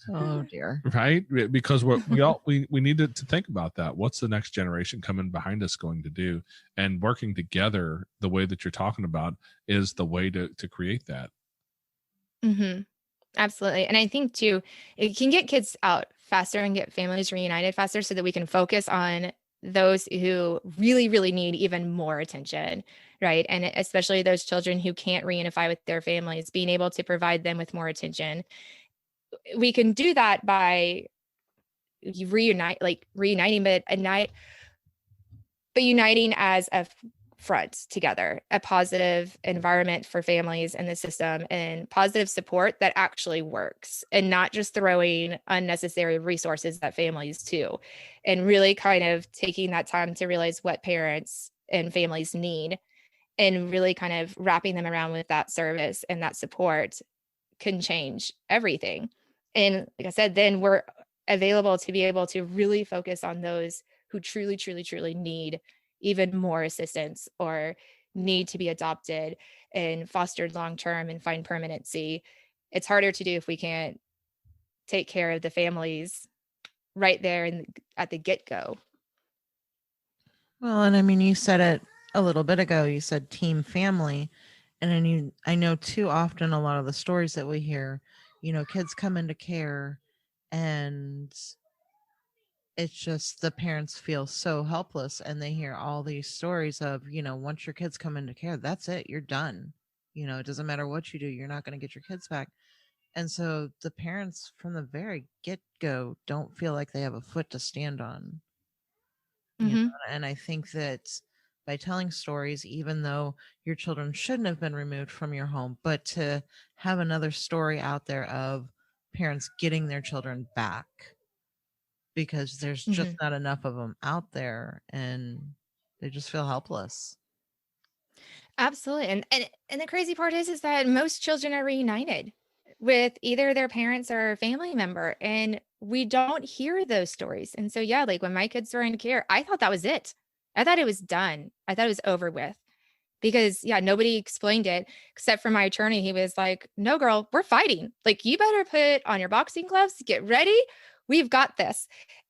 Oh dear. right? Because we need to think about that. What's the next generation coming behind us going to do? And working together the way that you're talking about is the way to create that. Mm-hmm. Absolutely. And I think too, it can get kids out faster and get families reunited faster so that we can focus on those who really, really need even more attention, right? And especially those children who can't reunify with their families, being able to provide them with more attention. We can do that by reuniting, but uniting as a front together, a positive environment for families in the system and positive support that actually works, and not just throwing unnecessary resources at families too, and really kind of taking that time to realize what parents and families need and really kind of wrapping them around with that service and that support can change everything. And like I said, then we're available to be able to really focus on those who truly, truly, truly need even more assistance or need to be adopted and fostered long-term and find permanency. It's harder to do if we can't take care of the families right there at the get-go. Well, and I mean, you said it a little bit ago. You said team family. And I know too often a lot of the stories that we hear, kids come into care and it's just the parents feel so helpless, and they hear all these stories of, once your kids come into care, that's it, you're done. It doesn't matter what you do, you're not going to get your kids back. And so the parents from the very get-go don't feel like they have a foot to stand on. Mm-hmm. And I think that by telling stories, even though your children shouldn't have been removed from your home, but to have another story out there of parents getting their children back, because there's just not enough of them out there and they just feel helpless. Absolutely. And the crazy part is that most children are reunited with either their parents or a family member, and we don't hear those stories. And so, yeah, like when my kids were in care, I thought that was it. I thought it was done. I thought it was over with because, yeah, nobody explained it except for my attorney. He was like, no, girl, we're fighting. Like, you better put on your boxing gloves, get ready. We've got this.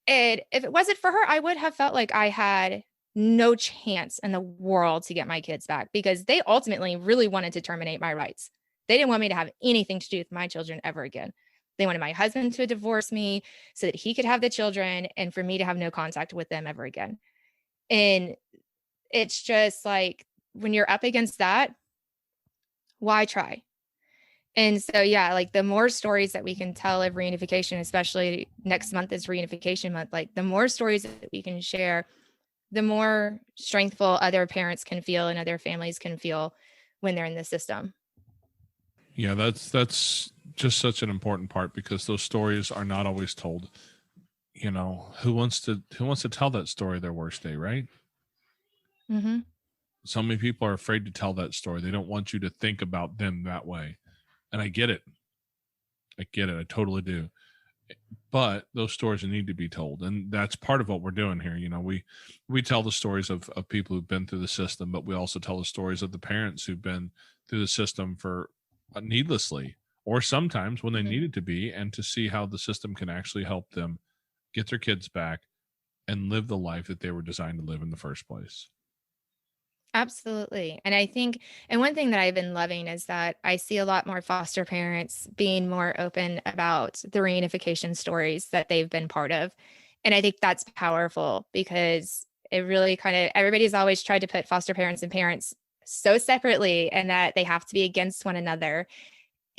And if it wasn't for her, I would have felt like I had no chance in the world to get my kids back, because they ultimately really wanted to terminate my rights. They didn't want me to have anything to do with my children ever again. They wanted my husband to divorce me so that he could have the children and for me to have no contact with them ever again. And it's just like, when you're up against that, why try? And so, yeah, like the more stories that we can tell of reunification, especially next month is reunification month, like the more stories that we can share, the more strengthful other parents can feel and other families can feel when they're in the system. Yeah, that's just such an important part, because those stories are not always told. Who wants to tell that story their worst day, right? Mm-hmm. So many people are afraid to tell that story. They don't want you to think about them that way. And I get it. I totally do. But those stories need to be told. And that's part of what we're doing here. We tell the stories of people who've been through the system, but we also tell the stories of the parents who've been through the system for needlessly, or sometimes when they needed to be, and to see how the system can actually help them get their kids back and live the life that they were designed to live in the first place. Absolutely. And I think, and one thing that I've been loving is that I see a lot more foster parents being more open about the reunification stories that they've been part of. And I think that's powerful, because it really everybody's always tried to put foster parents and parents so separately, and that they have to be against one another.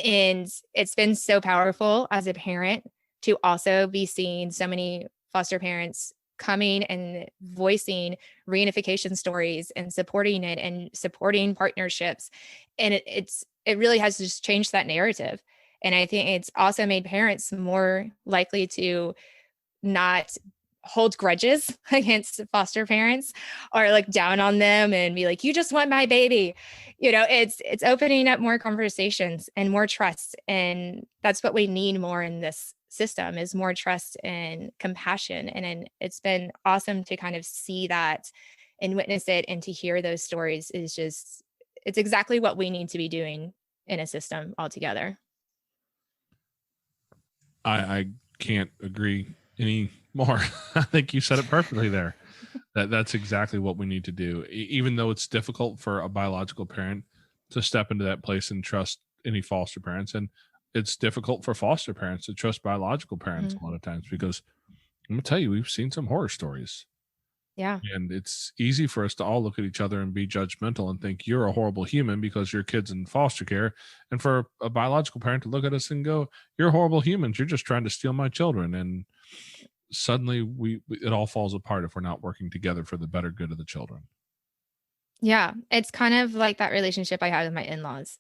And it's been so powerful as a parent to also be seeing so many foster parents coming and voicing reunification stories and supporting it and supporting partnerships. And it really has just changed that narrative. And I think it's also made parents more likely to not hold grudges against foster parents or like down on them and be like, you just want my baby. It's opening up more conversations and more trust. And that's what we need more in this system, is more trust and compassion. And it's been awesome to kind of see that and witness it, and to hear those stories is just, it's exactly what we need to be doing in a system altogether. I can't agree any more. I think you said it perfectly there. That's exactly what we need to do. Even though it's difficult for a biological parent to step into that place and trust any foster parents, and it's difficult for foster parents to trust biological parents a lot of times, because I'm gonna tell you, we've seen some horror stories. Yeah. And it's easy for us to all look at each other and be judgmental and think you're a horrible human because your kid's in foster care. And for a biological parent to look at us and go, you're horrible humans. You're just trying to steal my children. And suddenly it all falls apart if we're not working together for the better good of the children. Yeah. It's kind of like that relationship I had with my in-laws.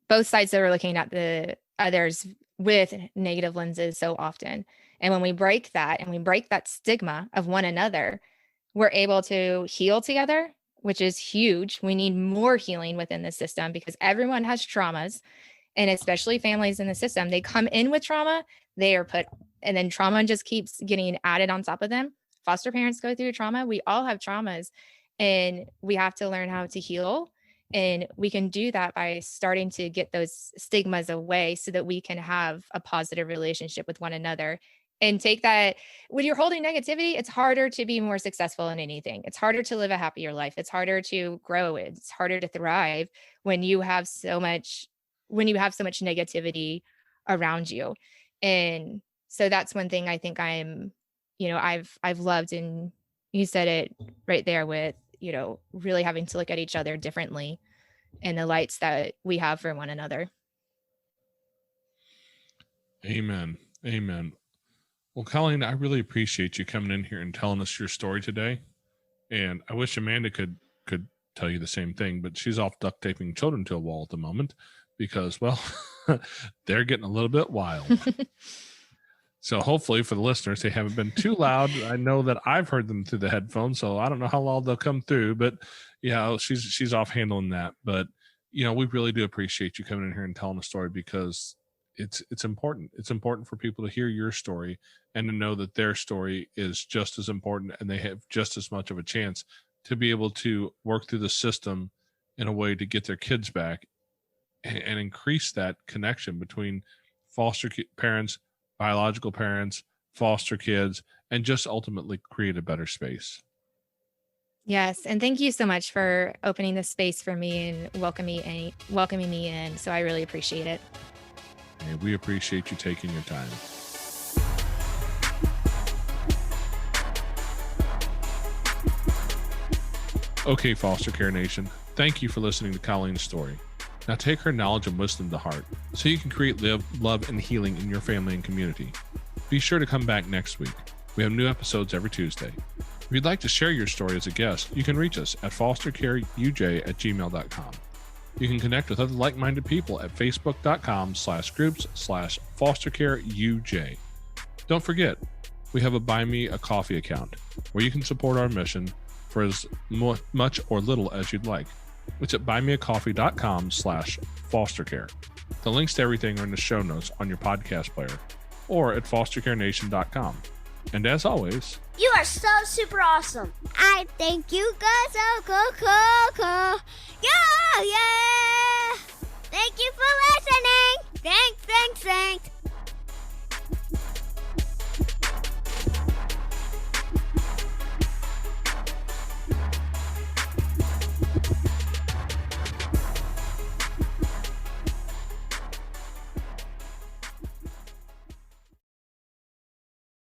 Both sides that were looking at the others with negative lenses so often. And when we break that and we break that stigma of one another, we're able to heal together, which is huge. We need more healing within the system because everyone has traumas, and especially families in the system, they come in with trauma, they are put, and then trauma just keeps getting added on top of them. Foster parents go through trauma. We all have traumas, and we have to learn how to heal. And we can do that by starting to get those stigmas away so that we can have a positive relationship with one another. And take that, when you're holding negativity, it's harder to be more successful in anything. It's harder to live a happier life. It's harder to grow. It's harder to thrive when you have so much negativity around you. And so that's one thing I think I've loved, and you said it right there with, really having to look at each other differently and the lights that we have for one another. Amen. Amen. Well, Colleen, I really appreciate you coming in here and telling us your story today. And I wish Amanda could tell you the same thing, but she's off duct taping children to a wall at the moment because, well, they're getting a little bit wild. So hopefully for the listeners, they haven't been too loud. I know that I've heard them through the headphones, so I don't know how loud they'll come through, but yeah, she's off handling that. But, we really do appreciate you coming in here and telling the story because it's important. It's important for people to hear your story and to know that their story is just as important and they have just as much of a chance to be able to work through the system in a way to get their kids back and increase that connection between foster parents, biological parents, foster kids, and just ultimately create a better space. Yes. And thank you so much for opening this space for me and welcoming me in. So I really appreciate it. And we appreciate you taking your time. Okay, Foster Care Nation, thank you for listening to Colleen's story. Now take her knowledge and wisdom to heart so you can create love and healing in your family and community. Be sure to come back next week. We have new episodes every Tuesday. If you'd like to share your story as a guest, you can reach us at fostercareuj@gmail.com. You can connect with other like-minded people at facebook.com/groups/fostercareuj. Don't forget, we have a Buy Me a Coffee account where you can support our mission for as much or little as you'd like. It's at buymeacoffee.com/fostercare. The links to everything are in the show notes on your podcast player or at fostercarenation.com. And as always, you are so super awesome. I think you guys so cool. Yeah. Thank you for listening.